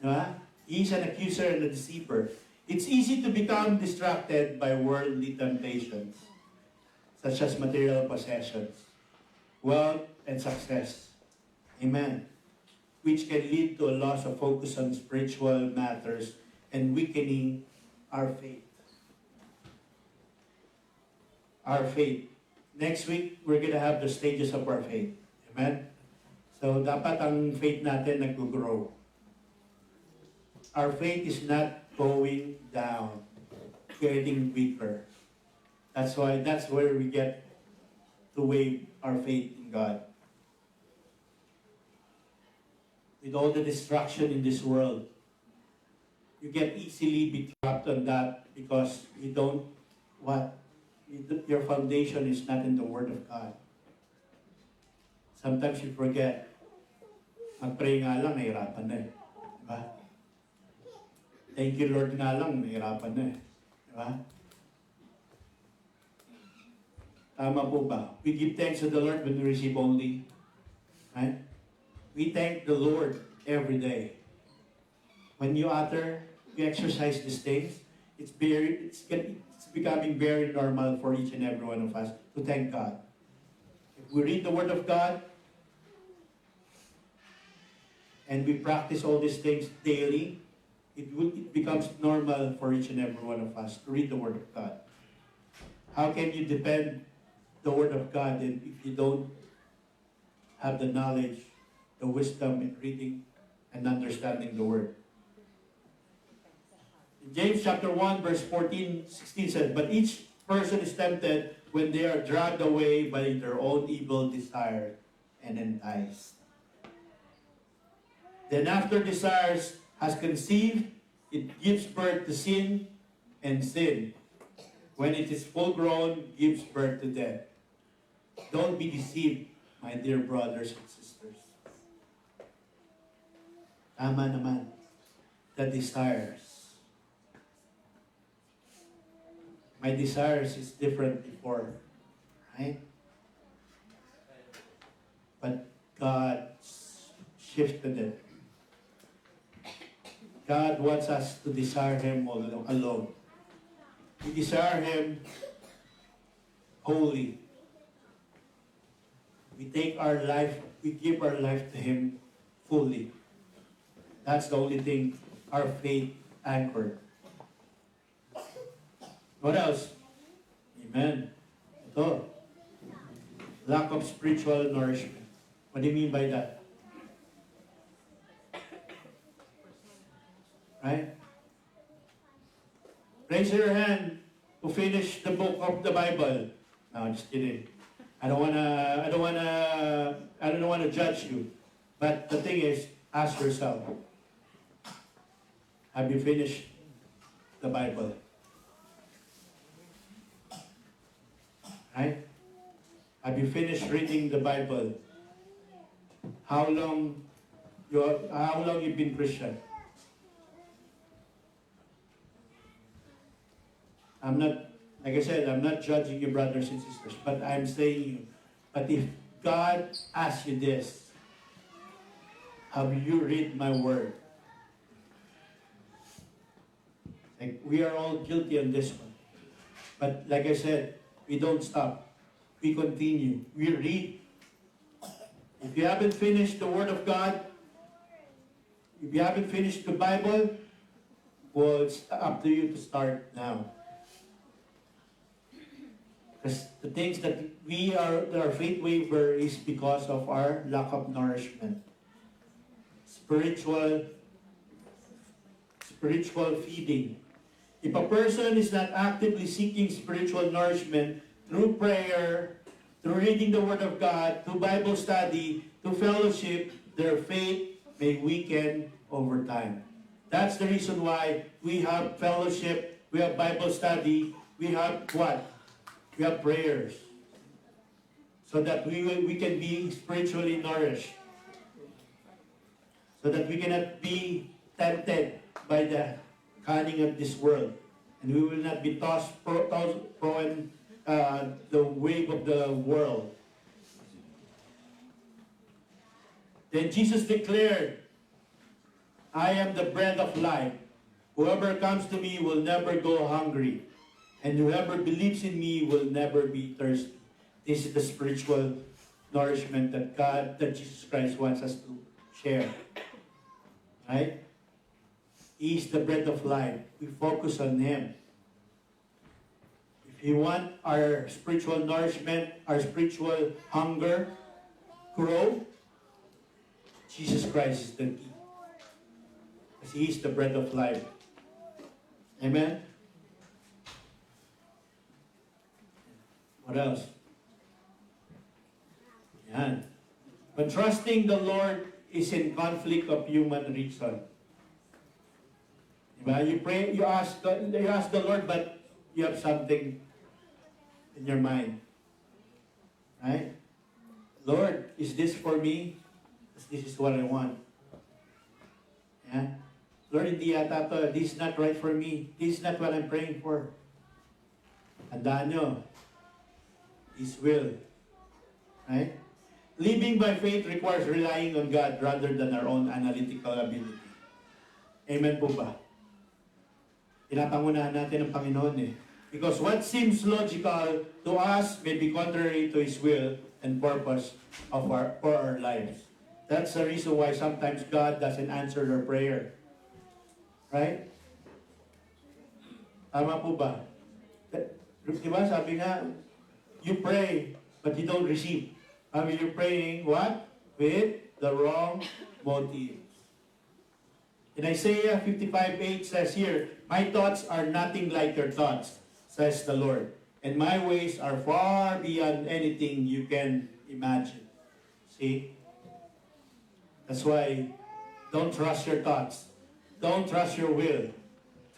Huh? He's an accuser and a deceiver. It's easy to become distracted by worldly temptations, such as material possessions, wealth, and success. Amen. Which can lead to a loss of focus on spiritual matters and weakening our faith. Our faith. Next week, we're going to have the stages of our faith. Amen? So, dapat ang faith natin nag-grow. Our faith is not going down, getting weaker. That's where we get to weigh our faith in God. With all the distraction in this world, you can easily be trapped on that because you don't, your foundation is not in the Word of God. Sometimes you forget. Mag-pray nga lang, nahirapan na eh. Diba? Thank you Lord nga lang, nahirapan na eh. Diba? Tama po ba? We give thanks to the Lord when we receive only. Right? We thank the Lord every day. When you exercise these things, it's becoming very normal for each and every one of us to thank God. If we read the Word of God and we practice all these things daily, it becomes normal for each and every one of us to read the Word of God. How can you depend the Word of God if you don't have the knowledge, the wisdom in reading and understanding the Word? James chapter 1 verse 14-16 says, "But each person is tempted when they are dragged away by their own evil desire and enticed. Then after desires has conceived, it gives birth to sin, and sin, when it is full grown, gives birth to death. Don't be deceived, my dear brothers and sisters." Tama naman. The desires. My desires is different before, right? But God shifted it. God wants us to desire Him alone. We desire Him holy. We take our life, we give our life to Him fully. That's the only thing our faith anchored. What else? Amen. Ito. Lack of spiritual nourishment. What do you mean by that? Right? Raise your hand to finish the book of the Bible. No, just kidding. I don't wanna judge you. But the thing is, ask yourself, have you finished the Bible? Right? Have you finished reading the Bible? How long you've been Christian? I'm not, like I said, I'm not judging you, brothers and sisters, but I'm saying you. But if God asks you this, have you read my word? Like, we are all guilty on this one. But like I said, we don't stop. We continue. We read. If you haven't finished the Word of God, if you haven't finished the Bible, well, it's up to you to start now. Because the things that our faith waver is because of our lack of nourishment. Spiritual feeding. If a person is not actively seeking spiritual nourishment through prayer, through reading the Word of God, through Bible study, through fellowship, their faith may weaken over time. That's the reason why we have fellowship, we have Bible study, we have what? We have prayers. So that we can be spiritually nourished. So that we cannot be tempted by the cunning of this world. And we will not be tossed in the wave of the world. Then Jesus declared, I am the bread of life. Whoever comes to me will never go hungry. And whoever believes in me will never be thirsty. This is the spiritual nourishment that Jesus Christ wants us to share. Right? He is the bread of life. We focus on Him. If you want our spiritual nourishment, our spiritual hunger grow, Jesus Christ is the key. Because He is the bread of life. Amen? What else? Yan. But trusting the Lord is in conflict of human reason. Diba? You pray, you ask the Lord, but you have something in your mind. Right? Lord, is this for me? Because this is what I want. Yeah? Lord, hindi yata to. This is not right for me. This is not what I'm praying for. Handaan nyo. His will. Right? Living by faith requires relying on God rather than our own analytical ability. Amen po ba? Pinapangunahan natin ang Panginoon eh. Because what seems logical to us may be contrary to His will and purpose for our lives. That's the reason why sometimes God doesn't answer our prayer. Right? Tama po ba? Diba sabi nga, you pray, but you don't receive. I mean, you're praying, what? With the wrong motive. In Isaiah 55:8 says here, my thoughts are nothing like your thoughts, says the Lord. And my ways are far beyond anything you can imagine. See? That's why, don't trust your thoughts. Don't trust your will.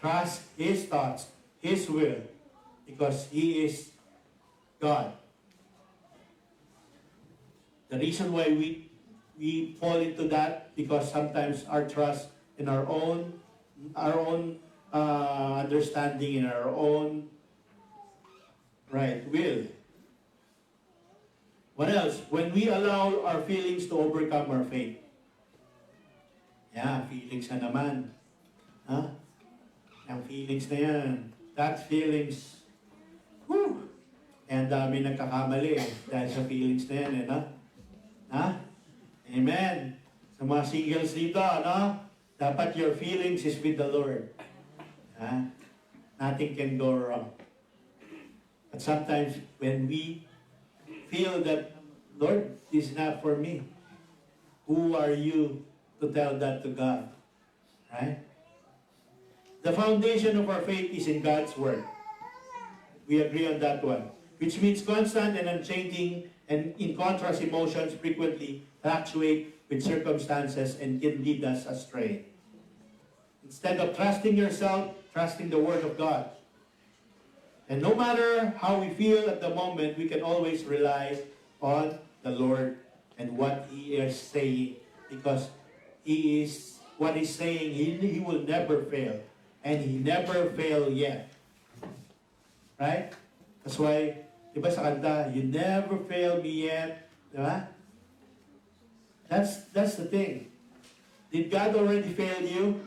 Trust His thoughts, His will. Because He is God. The reason why we fall into that, because sometimes our trust in our own understanding, in our own right will. What else? When we allow our feelings to overcome our faith. Yeah, feelings na naman. Huh? Yung feelings na yan. That feelings. Whew! And dami nagkakamali eh, dahil sa feelings na yan eh, no? Ha? Amen. Sa mga singles dito, ano? Dapat your feelings is with the Lord. Ha? Nothing can go wrong. But sometimes when we feel that, Lord, this is not for me, who are you to tell that to God? Right? The foundation of our faith is in God's Word. We agree on that one. Which means constant and unchanging, and in contrast, emotions frequently fluctuate with circumstances and can lead us astray. Instead of trusting yourself, trusting the Word of God. And no matter how we feel at the moment, we can always rely on the Lord and what He is saying. Because He is, what He's saying, He will never fail. And He never failed yet. Right? That's why, diba sa kanta, you never fail me yet. Diba? That's the thing. Did God already fail you?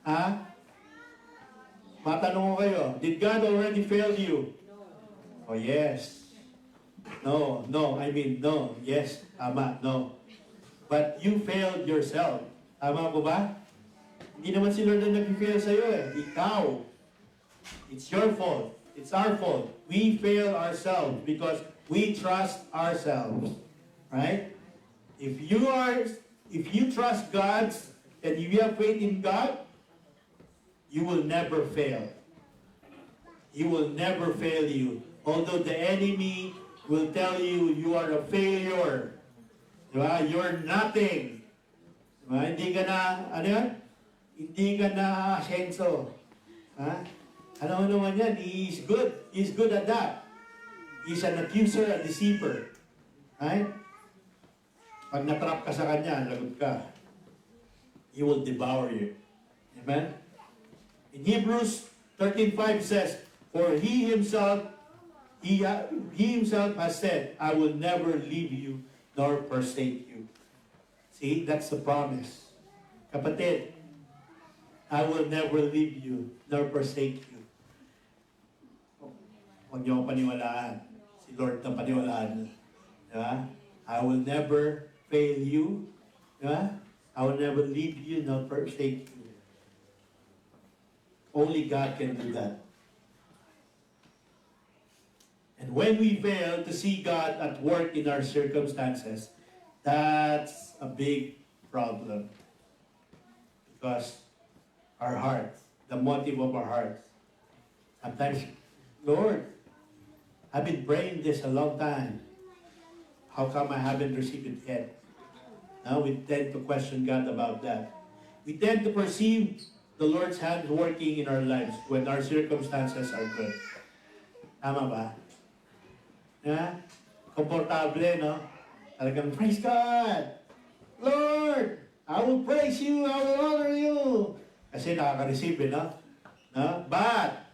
Ha? Matanong ko kayo, did God already fail you? No. Oh, yes. No, I mean, no. Yes, tama, no. But you failed yourself. Tama ko ba? Hindi naman si Lord na nag-fail sa'yo eh. Ikaw. It's your fault. It's our fault. We fail ourselves because we trust ourselves. Right? If you trust God and you have faith in God, you will never fail. He will never fail you. Although the enemy will tell you you are a failure. Diba? You're nothing. Diba? Hindi ka na, ano yan? Hindi ka na asenso. Ha? Ano naman yan? He is good. He is good at that. He's an accuser, a deceiver. Right? Pag natrap ka sa kanya, lagot ka. He will devour you. Amen? In Hebrews 13:5 says, for He Himself has said, I will never leave you nor forsake you. See, that's the promise. Kapatid, I will never leave you nor forsake you. Huwag niyo akong paniwalaan. Si Lord na paniwalaan. Diba? I will never fail you. Diba? I will never leave you nor forsake you. Only God can do that. And when we fail to see God at work in our circumstances, that's a big problem. Because our hearts, the motive of our hearts, sometimes, Lord, I've been praying this a long time. How come I haven't received it yet? Now we tend to question God about that. We tend to perceive the Lord's hand working in our lives when our circumstances are good. Tama ba? Yeah? Komportable, no? Talagang, praise God! Lord! I will praise you! I will honor you! Kasi nakaka-receive, no? No? But,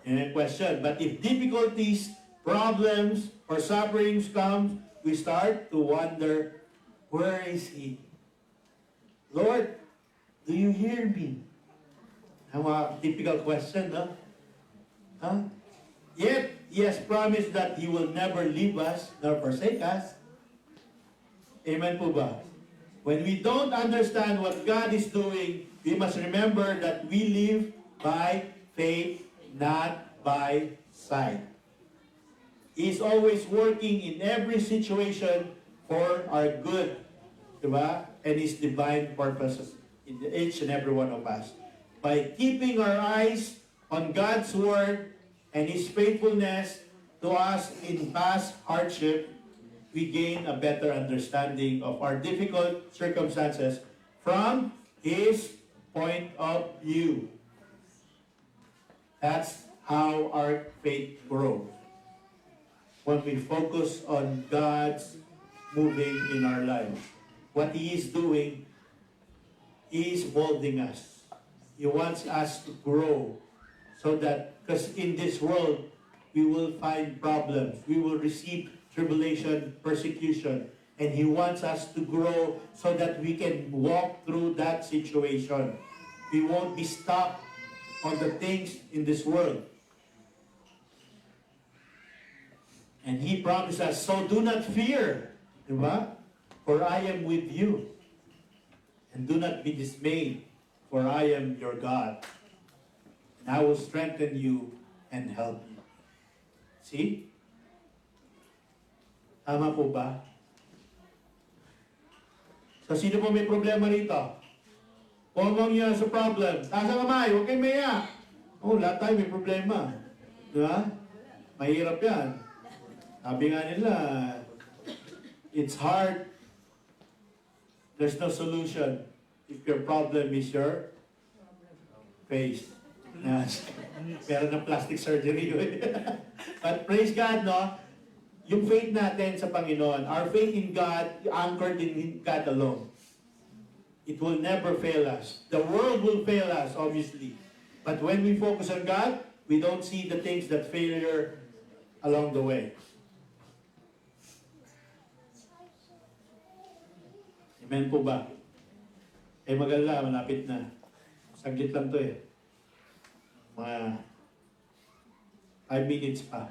in a question, but if difficulties, problems, or sufferings come, we start to wonder, where is He? Lord, do you hear me? Ang mga typical question, no? Huh? Yet, He has promised that He will never leave us nor forsake us. Amen po ba? When we don't understand what God is doing, we must remember that we live by faith, not by sight. He is always working in every situation for our good, diba? And His divine purposes in each and every one of us. By keeping our eyes on God's Word and His faithfulness to us in past hardship, we gain a better understanding of our difficult circumstances from His point of view. That's how our faith grows. When we focus on God's moving in our lives. What He is doing, He is molding us. He wants us to grow so that, because in this world, we will find problems. We will receive tribulation, persecution. And He wants us to grow so that we can walk through that situation. We won't be stuck on the things in this world. And He promised us, so do not fear. Diba? For I am with you. And do not be dismayed, for I am your God. And I will strengthen you and help you. See? Tama po ba? So, sino po may problema rito? Kung niya sa problem, taas ang kamay, huwag kayong maya. Oh, lahat tayo may problema. Diba? Mahirap yan. Sabi nga nila, it's hard. There's no solution if your problem is your face. Yes. Meron ng plastic surgery yun. But praise God, no? Yung faith natin sa Panginoon, our faith in God, anchored in God alone. It will never fail us. The world will fail us, obviously. But when we focus on God, we don't see the things that failure along the way. Amen po ba? Eh magala, malapit na. Saglit lang to eh. Mga 5 minutes pa.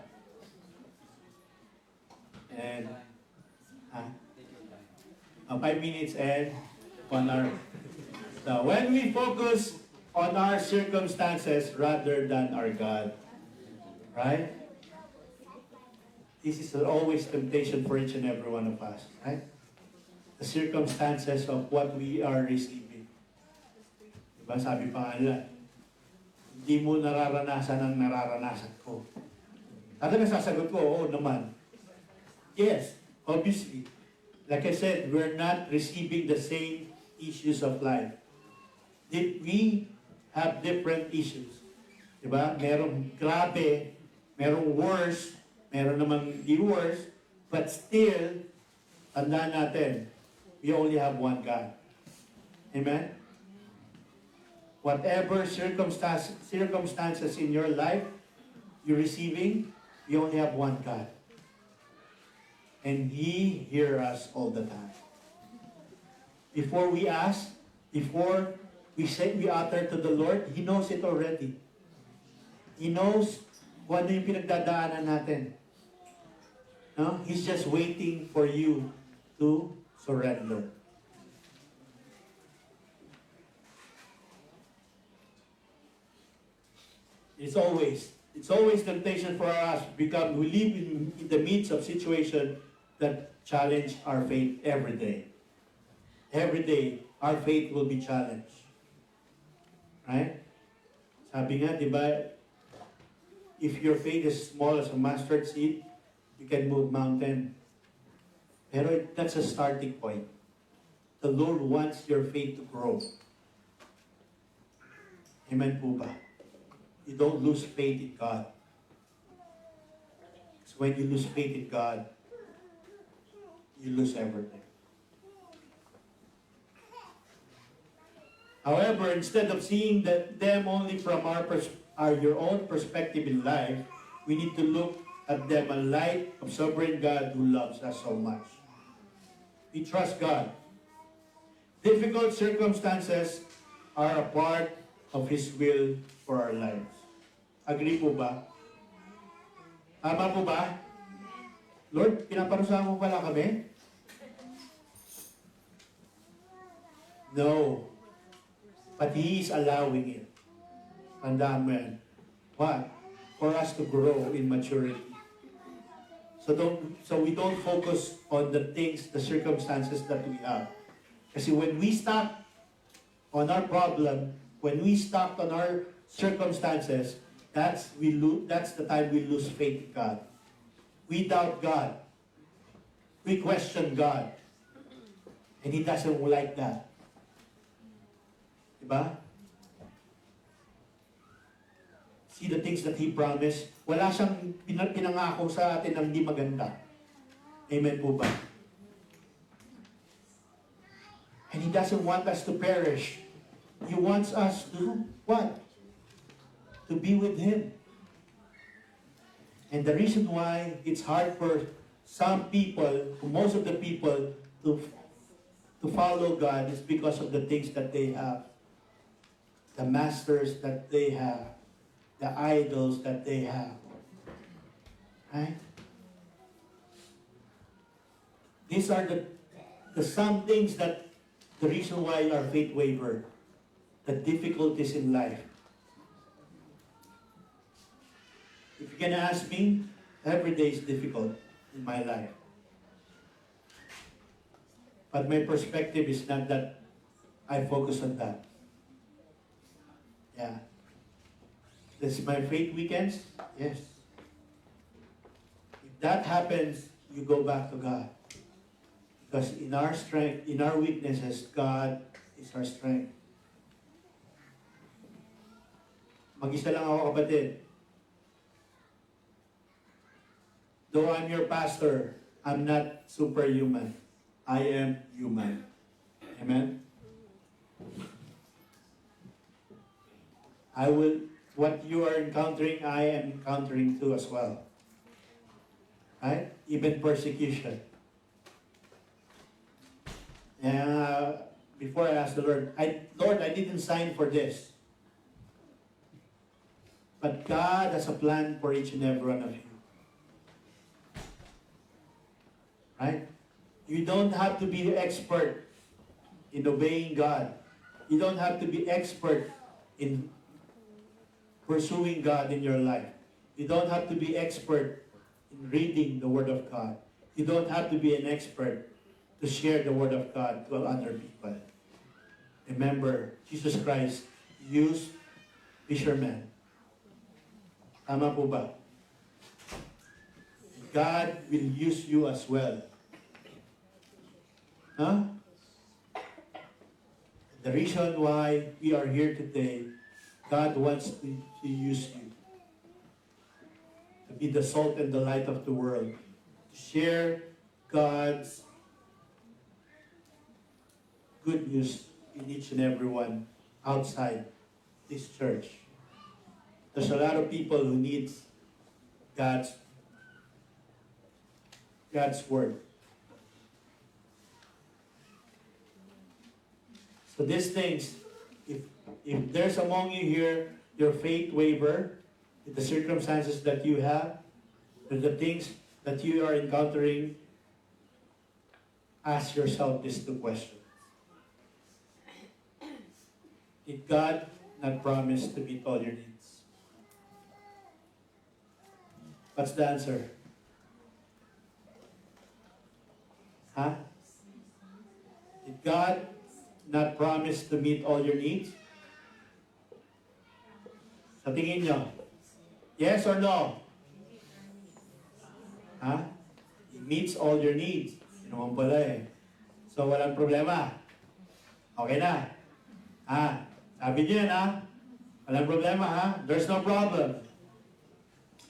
And 5 minutes and 1 hour. So when we focus on our circumstances rather than our God, right? This is always temptation for each and every one of us, right? The circumstances of what we are receiving. Diba sabi pa nga nila, hindi mo nararanasan ang nararanasan ko. Talaga sasagot ko, oo naman. Yes, obviously. Like I said, we're not receiving the same issues of life. We have different issues. Diba? Merong grabe, merong worse, meron namang di worse, but still, tandaan natin, we only have one God. Amen? Whatever circumstances in your life you're receiving, you only have one God. And He hears us all the time. Before we ask, before we utter to the Lord, He knows it already. He knows kung ano yung pinagdadaanan natin. No? He's just waiting for you to surrender. It's always temptation for us because we live in the midst of situation that challenge our faith every day. Every day, our faith will be challenged. Right? Sabi nga, di ba, if your faith is small as a mustard seed, you can move mountain. Pero that's a starting point. The Lord wants your faith to grow. Amen po ba? You don't lose faith in God. So when you lose faith in God, you lose everything. However, instead of seeing them only from your own perspective in life, we need to look at them in light of sovereign God who loves us so much. We trust God. Difficult circumstances are a part of His will for our lives. Agree po ba? Tama po ba? Lord, pinaparusahan mo pala kami? No. But He is allowing it. Tandaan mo yan. What? For us to grow in maturity. So we don't focus on the things, the circumstances that we have. Kasi when we stop on our problem, when we stop on our circumstances, that's the time we lose faith in God. We doubt God. We question God. And He doesn't like that. Diba? See the things that He promised. Wala siyang pinangako sa atin ng di maganda. Amen po ba? And He doesn't want us to perish. He wants us to, what? To be with Him. And the reason why it's hard for some people, most of the people, to follow God is because of the things that they have. The masters that they have. The idols that they have. Right? These are the some things that the reason why our faith waver, the difficulties in life. If you're gonna ask me, every day is difficult in my life. But my perspective is not that I focus on that. Yeah. This is my faith weekends? Yes. If that happens, you go back to God. Because in our strength, in our weaknesses, God is our strength. Mag-isa lang ako, kapatid. Though I'm your pastor, I'm not superhuman. I am human. Amen? What you are encountering, I am encountering too as well. Right? Even persecution. And before I asked the Lord, Lord, I didn't sign for this. But God has a plan for each and every one of you. Right? You don't have to be the expert in obeying God. You don't have to be expert in pursuing God in your life. You don't have to be expert in reading the Word of God. You don't have to be an expert to share the Word of God to other people. Remember, Jesus Christ used fishermen. Tama po ba? God will use you as well. Huh? The reason why we are here today, God wants to use you to be the salt and the light of the world, to share God's good news in each and every one outside this church. There's a lot of people who need God's word. So these things, if there's among you here, your faith waver, the circumstances that you have, the things that you are encountering, ask yourself these two questions. Did God not promise to meet all your needs? What's the answer? Huh? Did God not promise to meet all your needs? Sa tingin nyo, yes or no? Huh? He meets all your needs. Yun naman pala eh. So walang problema. Okay na. Sabi niyo yan walang problema There's no problem.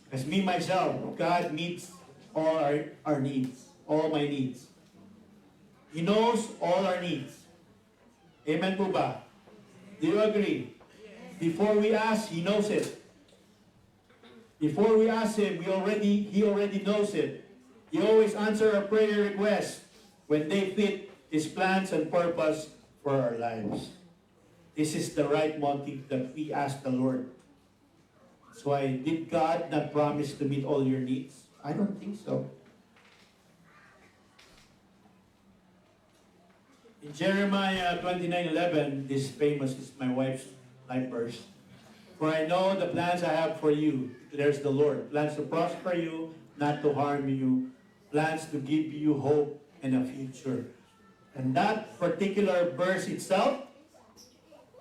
Because me, myself, God meets all our needs. All my needs. He knows all our needs. Amen po ba? Do you agree? Before we ask, He knows it. Before we ask Him, He already knows it. He always answers our prayer requests when they fit His plans and purpose for our lives. This is the right motive that we ask the Lord. That's why, did God not promise to meet all your needs? I don't think so. In Jeremiah 29:11, this famous is my wife's life verse. For I know the plans I have for you. There's the Lord. Plans to prosper you, not to harm you. Plans to give you hope and a future. And that particular verse itself,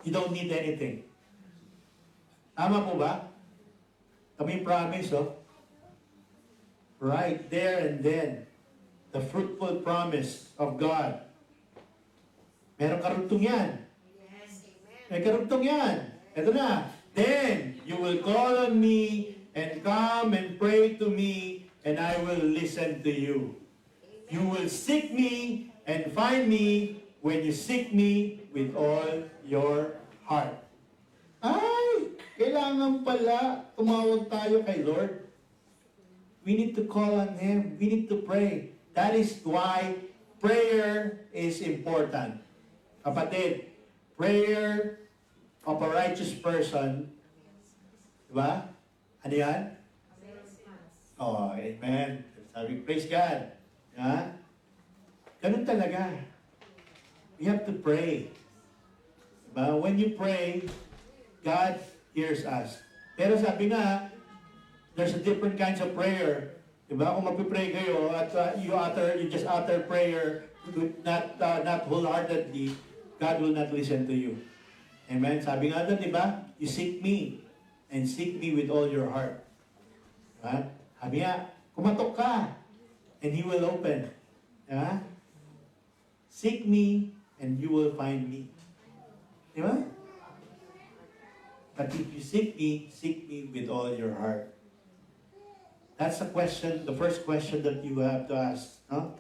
you don't need anything. Tama po ba? Kami promise, right there and then, the fruitful promise of God. Meron karugtong yan. May karugtong yan. Ito na. Then, you will call on me and come and pray to me and I will listen to you. You will seek me and find me when you seek me with all your heart. Ay, kailangan pala tumawag tayo kay Lord. We need to call on Him. We need to pray. That is why prayer is important. Kapatid, prayer of a righteous person, diba? Ano yan? Oh, amen. Sabi, praise God. Yeah? Ganun talaga. We have to pray. Diba? When you pray, God hears us. Pero sabi nga, there's a different kinds of prayer. Diba? Kung magpipray kayo at you just utter prayer not wholeheartedly, God will not listen to you. Amen? Sabi nga doon, diba? You seek me and seek me with all your heart. Diba? Sabi nga, kumatok ka and He will open. Diba? Seek me and you will find me. Diba? But if you seek me with all your heart. That's the question, the first question that you have to ask. No?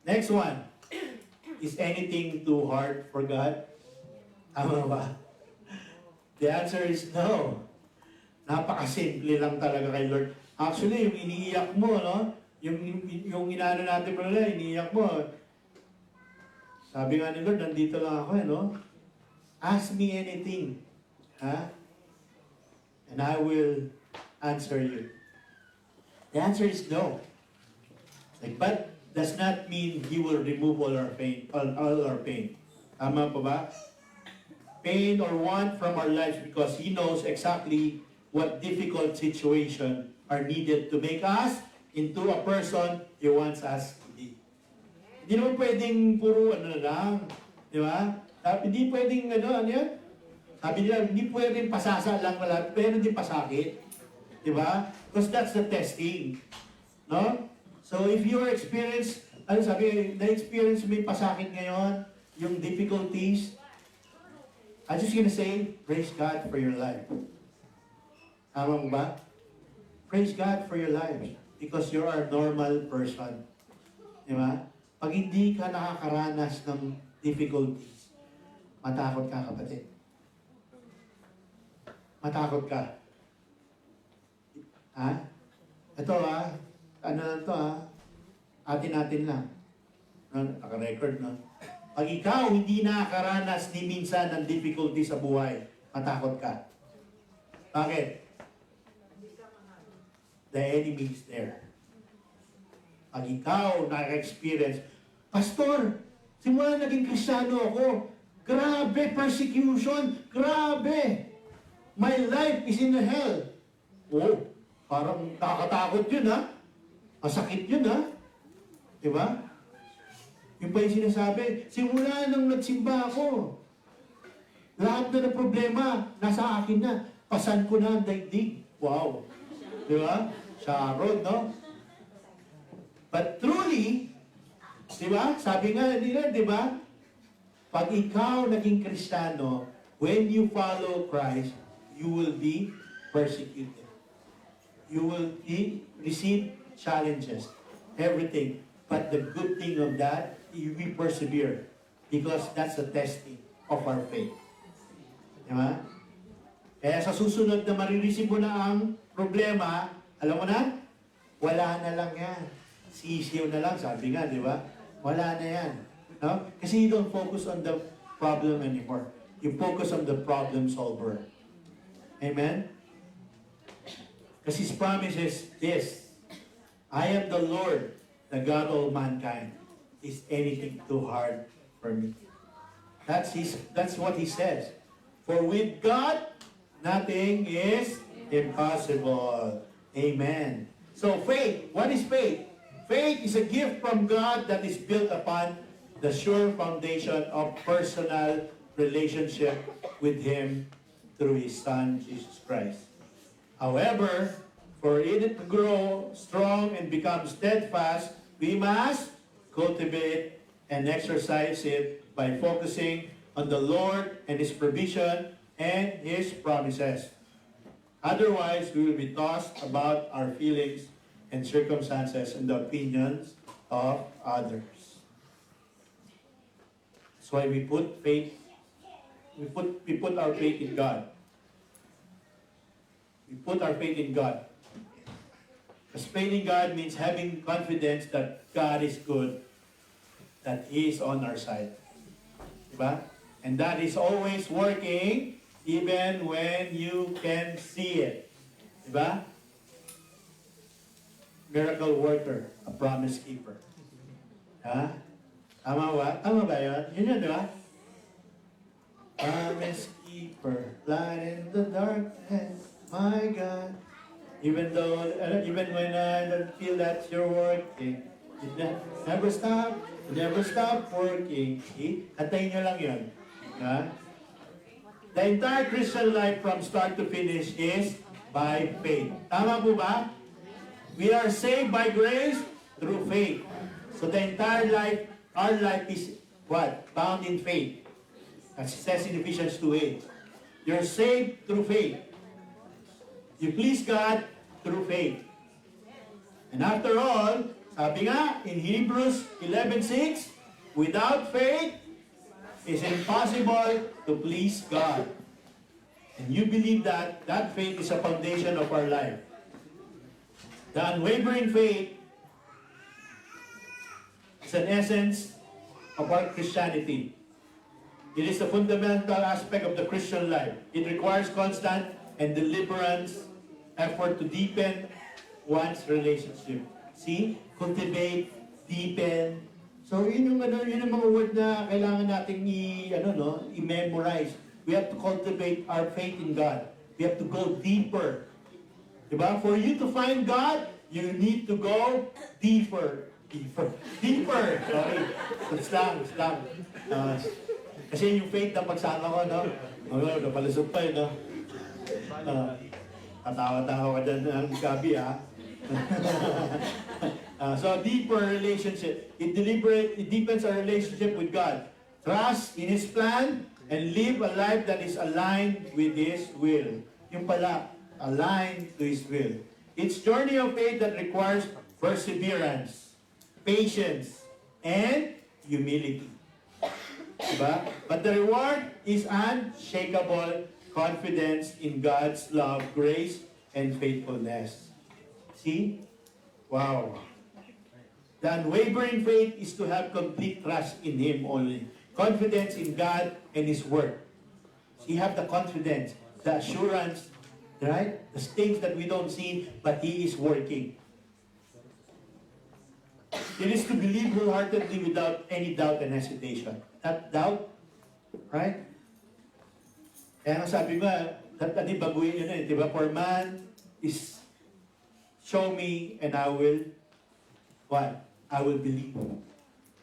Next one. Is anything too hard for God? Tama ba? The answer is no. Napakasimple lang talaga kay Lord. Actually, yung iniiyak mo, no? Yung inaano natin pala, iniiyak mo. Sabi nga ni Lord, nandito lang ako, no? Ask me anything. Ha? And I will answer you. The answer is no. Like, but does not mean He will remove all our pain. All our pain. Tama pa ba? Pain or want from our lives because He knows exactly what difficult situation are needed to make us into a person He wants us to be. Hindi naman pwedeng puro ano lang. Di ba? Hindi pwedeng ano yan? Sabi nila, hindi pwedeng pasasa lang wala, pero hindi pasakit. Di ba? Because that's the testing. No? So if you experience, ano sabi, na-experience mo yung pasakit ngayon, yung difficulties, I'm just gonna say, praise God for your life. Tama mo ba? Praise God for your life. Because you're a normal person. Di ba? Pag hindi ka nakakaranas ng difficulties, matakot ka, kapatid. Matakot ka. Ha? Ito ano lang to atin lang. Naka-record, no? Pag ikaw hindi nakakaranas ni minsan ng difficulty sa buhay, matakot ka. Bakit? The enemy is there. Pag ikaw nakaka-experience, Pastor, simula naging Kristiyano ako, grabe persecution, grabe. My life is in hell. Oh, parang nakakatakot yun, ha? Masakit yun, ha? Diba? Yung pa yung sinasabi, simula nang nagsimba ako, lahat na ng problema, nasa akin na. Pasan ko na ang daigdig. Wow. Diba? Sharon, no? But truly, diba? Sabi nga nila, diba? Pag ikaw naging Kristiyano, when you follow Christ, you will be persecuted. You will receive challenges, everything. But the good thing of that, you will persevere because that's the testing of our faith. Diba? Kaya sa susunod na marireceive mo na ang problema, alam mo na, wala na lang yan. Sisiyaw na lang, sabi nga, di ba? Wala na yan. No? Kasi you don't focus on the problem anymore. You focus on the problem solver. Amen? Because His promise is this, I am the Lord, the God of mankind. Is anything too hard for me? That's what He says. For with God, nothing is impossible. Amen. So faith, what is faith? Faith is a gift from God that is built upon the sure foundation of personal relationship with Him through His Son, Jesus Christ. However, for it to grow strong and become steadfast, we must cultivate and exercise it by focusing on the Lord and His provision and His promises. Otherwise, we will be tossed about our feelings and circumstances and the opinions of others. That's why we put faith, we put our faith in God. We put our faith in God. Because faith in God means having confidence that God is good, that He is on our side. Diba? And that is always working even when you can see it. Diba? Miracle worker, a promise keeper. Ha? Tama ba? Tama ba yun? Yun yun, di ba? Promise keeper, light in the darkness, my God. Even when I don't feel that you're working, never stop working. Antayin nyo lang yun. Ha? The entire Christian life from start to finish is by faith. Tama po ba? We are saved by grace through faith. So the entire life, our life is what? Bound in faith. As it says in Ephesians 2:8. You're saved through faith. You please God through faith. And after all, sabi nga in Hebrews 11:6, without faith, it's impossible to please God. And you believe that faith is a foundation of our life. The unwavering faith is an essence of our Christianity. It is the fundamental aspect of the Christian life. It requires constant and deliberate effort to deepen one's relationship. See? Cultivate, deepen. So yun yung mga word na kailangan nating i-memorize. We have to cultivate our faith in God. We have to go deeper. Diba? For you to find God, you need to go deeper. Deeper. Sorry. Slang. Kasi yung faith na pagsama ko, no? Napalusog pa yun, no? Katawa-tawa ka dyan ng gabi, ha? So, deeper relationship. It deepens our relationship with God. Trust in His plan and live a life that is aligned with His will. Yung pala, aligned to His will. It's journey of faith that requires perseverance, patience, and humility. Diba? But the reward is unshakable confidence in God's love, grace, and faithfulness. See? Wow. The unwavering faith is to have complete trust in Him only. Confidence in God and His Word. So you have the confidence, the assurance, right? The things that we don't see, but He is working. It is to believe wholeheartedly without any doubt and hesitation. Not doubt, right? Kaya nga sabi ba, baguhin yun eh, diba? For man is, show me and I will, what? I will believe.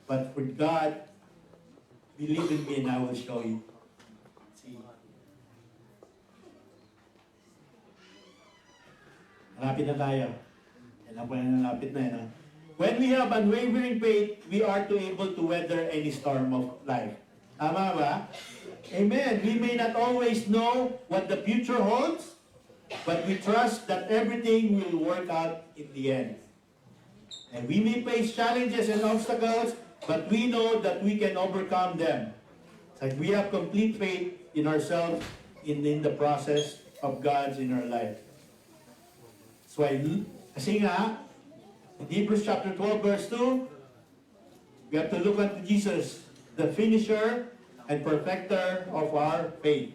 But for God, believe in me and I will show you. See? Malapit na tayo. Yan po yung nalapit na yun. When we have unwavering faith, we are able to weather any storm of life. Tama ba? Amen. We may not always know what the future holds, but we trust that everything will work out in the end. And we may face challenges and obstacles, but we know that we can overcome them. Like we have complete faith in ourselves, in the process of God's in our life. So kasi nga, in Hebrews chapter 12 verse 2, we have to look at Jesus, the finisher and perfecter of our faith.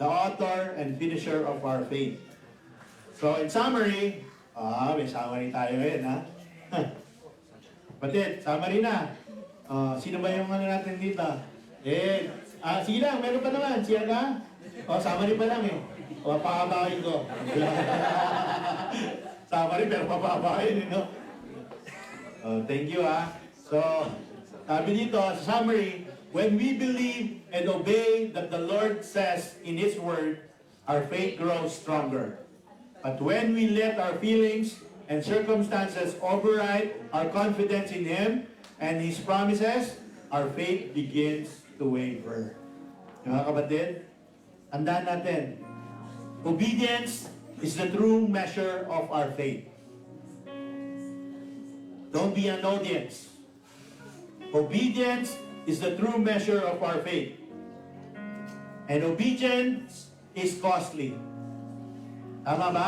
The author and finisher of our faith. So in summary, may summary tayo ngayon, ha? Batid, summary na. Sino ba yung natin dito? Sige lang, meron pa naman. Siya ka? Summary pa lang eh. Papabahin ko. Summary pero papabahin, you know? Thank you, ha? So, sabi dito, sa summary, when we believe and obey that the Lord says in His Word, our faith grows stronger. But when we let our feelings and circumstances override our confidence in Him and His promises, our faith begins to waver. Mga kapatid, tandaan natin, obedience is the true measure of our faith. Don't be an audience. Obedience is the true measure of our faith. And obedience is costly. Tama ba?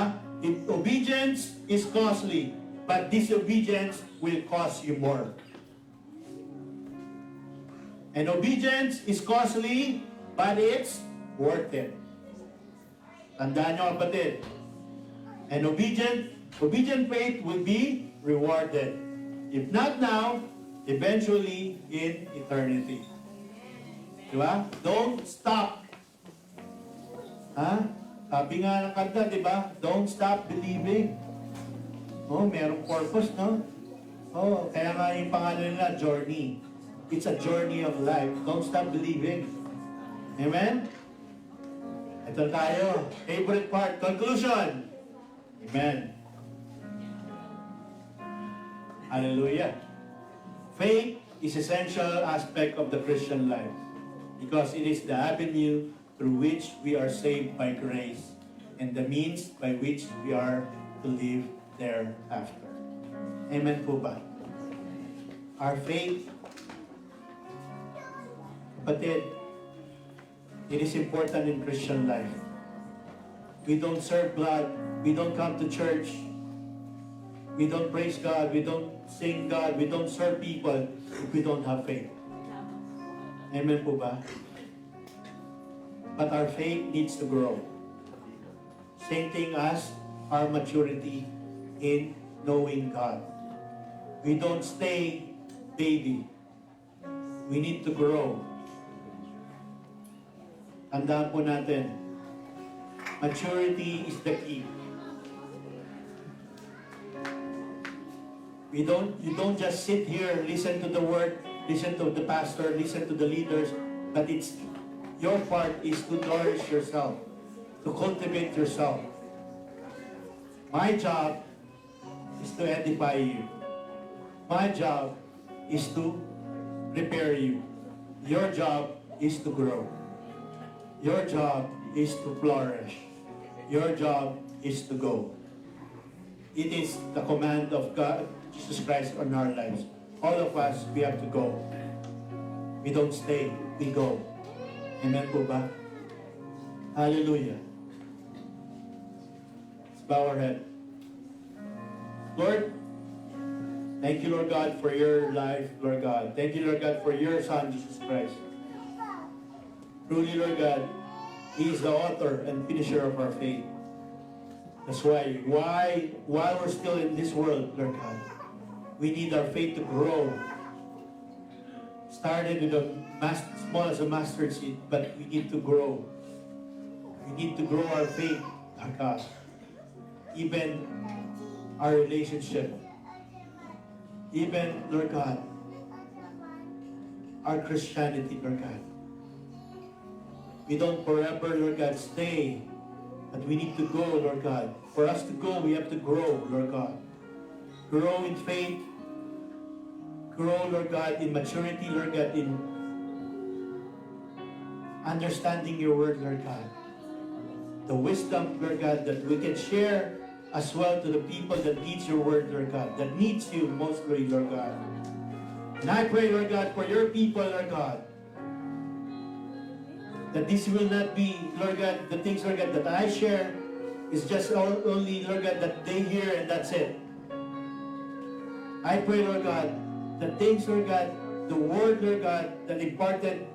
Obedience is costly, but disobedience will cost you more. And obedience is costly, but it's worth it. Tandaan nyo, kapatid. And obedient faith will be rewarded. If not now, eventually in eternity. Diba? Don't stop. Ha? Sabi nga ng kanta, diba? Don't stop believing. Oh, merong purpose, no? Oh, kaya nga yung pangalan nila, journey. It's a journey of life. Don't stop believing. Amen? Ito tayo. Favorite part. Conclusion. Amen. Hallelujah. Faith is essential aspect of the Christian life because it is the avenue through which we are saved by grace and the means by which we are to live thereafter. Amen po ba? Our faith, kapatid, it is important in Christian life. We don't serve God, we don't come to church, we don't praise God, we don't sing God, we don't serve people if we don't have faith. Amen po ba? But our faith needs to grow. Same thing as our maturity in knowing God. We don't stay baby. We need to grow. Tandaan po natin, maturity is the key. You don't just sit here, listen to the word, listen to the pastor, listen to the leaders, but it's your part is to nourish yourself, to cultivate yourself. My job is to edify you. My job is to prepare you. Your job is to grow. Your job is to flourish. Your job is to go. It is the command of God, Jesus Christ, on our lives. All of us, we have to go. We don't stay, we go. Amen po ba? Hallelujah. Let's bow our head. Lord, thank you, Lord God, for your life, Lord God. Thank you, Lord God, for your Son, Jesus Christ. Truly, Lord God, He is the author and finisher of our faith. That's why while we're still in this world, Lord God, we need our faith to grow. Started with small as a mustard seed, but we need to grow. We need to grow our faith, Lord God. Even our relationship. Even, Lord God, our Christianity, Lord God. We don't forever, Lord God, stay. But we need to go, Lord God. For us to go, we have to grow, Lord God. Grow in faith. Grow, Lord God, in maturity, Lord God, in understanding your word, Lord God. The wisdom, Lord God, that we can share as well to the people that needs your word, Lord God, that needs you mostly, Lord God. And I pray, Lord God, for your people, Lord God, that this will not be, Lord God, the things, Lord God, that I share is just only, Lord God, that they hear and that's it. I pray, Lord God, the things, Lord God, the word, Lord God, that imparted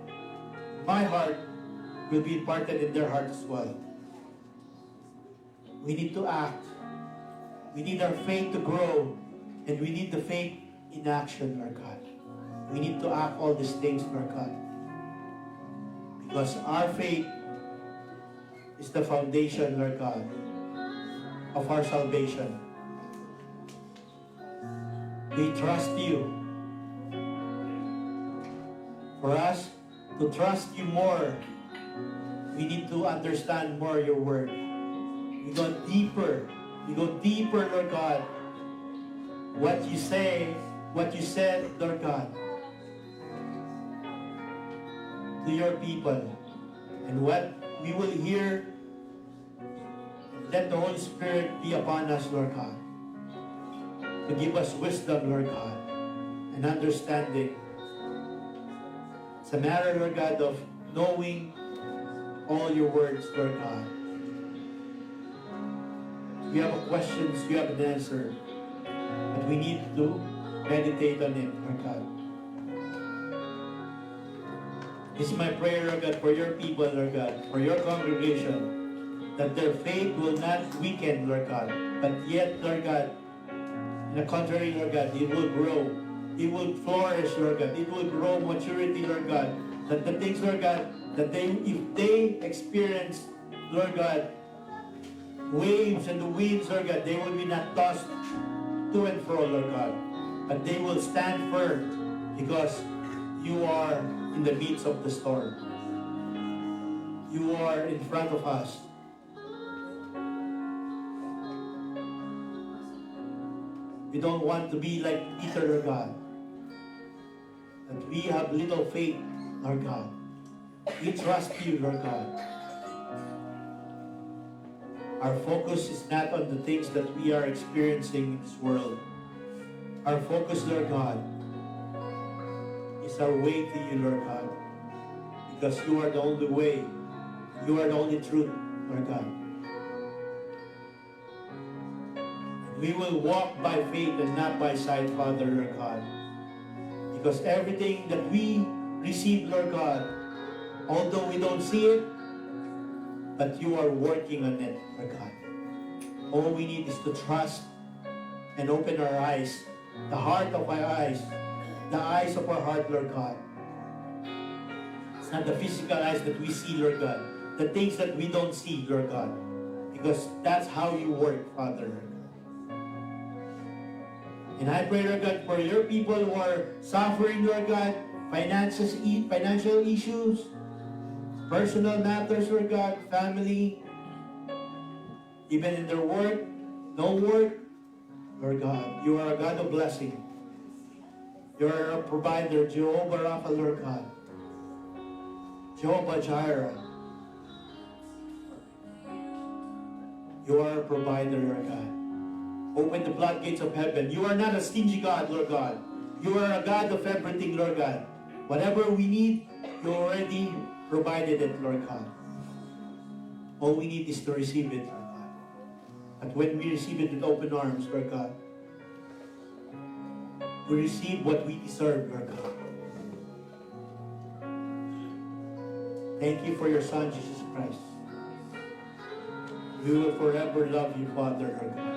my heart will be imparted in their heart as well. We need to act. We need our faith to grow, and we need the faith in action, Lord God. We need to act all these things, Lord God. Because our faith is the foundation, Lord God, of our salvation. We trust you. For us to trust you more, we need to understand more your word. We go deeper. We go deeper, Lord God. What you say, what you said, Lord God, to your people. And what we will hear, let the Holy Spirit be upon us, Lord God, to give us wisdom, Lord God, and understanding. It's a matter, Lord God, of knowing all your words, Lord God. We have questions, we have an answer, but we need to meditate on it, Lord God. This is my prayer, Lord God, for your people, Lord God, for your congregation, that their faith will not weaken, Lord God, but yet, Lord God, in the contrary, Lord God, it will grow it will flourish, Lord God. It will grow maturity, Lord God. That the things, Lord God, that if they experience, Lord God, waves and the winds, Lord God, they will be not tossed to and fro, Lord God. But they will stand firm because you are in the midst of the storm. You are in front of us. We don't want to be like Peter, Lord God. That we have little faith, Lord God. We trust you, Lord God. Our focus is not on the things that we are experiencing in this world. Our focus, Lord God, is our way to you, Lord God. Because you are the only way. You are the only truth, Lord God. We will walk by faith and not by sight, Father, Lord God. Because everything that we receive, Lord God, although we don't see it, but you are working on it, Lord God. All we need is to trust and open our eyes, the heart of our eyes, the eyes of our heart, Lord God. It's not the physical eyes that we see, Lord God. The things that we don't see, Lord God. Because that's how you work, Father. And I pray, Lord God, for your people who are suffering, Lord God, financial issues, personal matters, Lord God, family, even in their work, no work, Lord God, you are a God of blessing. You are a provider, Jehovah Rapha, Lord God. Jehovah Jireh. You are a provider, Lord God. Open the floodgates of heaven. You are not a stingy God, Lord God. You are a God of everything, Lord God. Whatever we need, you already provided it, Lord God. All we need is to receive it, Lord God. And when we receive it with open arms, Lord God, we receive what we deserve, Lord God. Thank you for your Son, Jesus Christ. We will forever love you, Father, Lord God.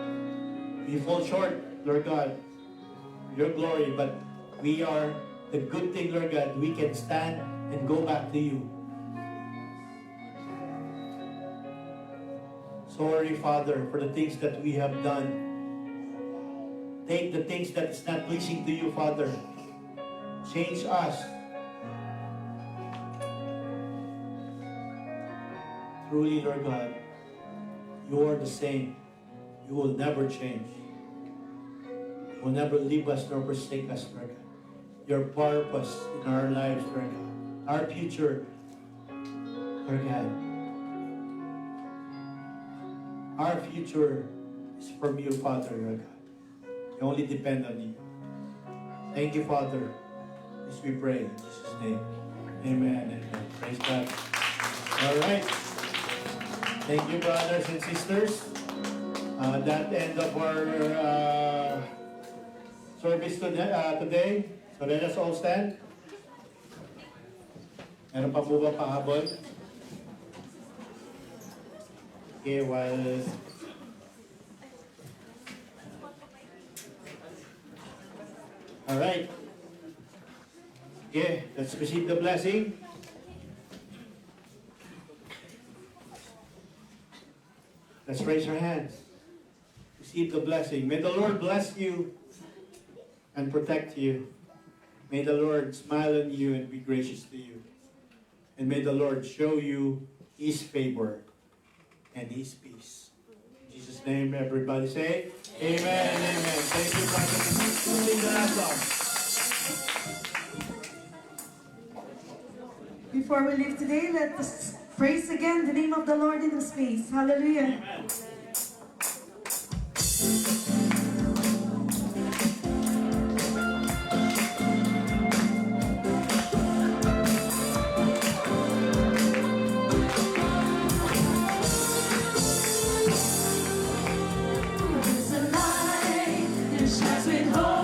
We fall short, Lord God, your glory, but we are the good thing, Lord God. We can stand and go back to you. Sorry, Father, for the things that we have done. Take the things that is not pleasing to you, Father. Change us. Truly, Lord God, you are the same. You will never change. You will never leave us nor forsake us, Lord God. Your purpose in our lives, Lord God. Our future, Lord God. Our future is from you, Father, Lord God. We only depend on you. Thank you, Father. As we pray in Jesus' name. Amen. Amen. Praise God. All right. Thank you, brothers and sisters. That end of our service today. So let us all stand. Meron pa po ba pahabol? Okay, while all right. Okay, let's receive the blessing. Let's raise our hands. Receive the blessing. May the Lord bless you and protect you. May the Lord smile on you and be gracious to you. And may the Lord show you His favor and His peace. In Jesus' name, everybody say, Amen. Amen. Thank you, Pastor. Sing the last song. Before we leave today, let us praise again the name of the Lord in this space. Hallelujah. Amen. There's a light that shines with hope.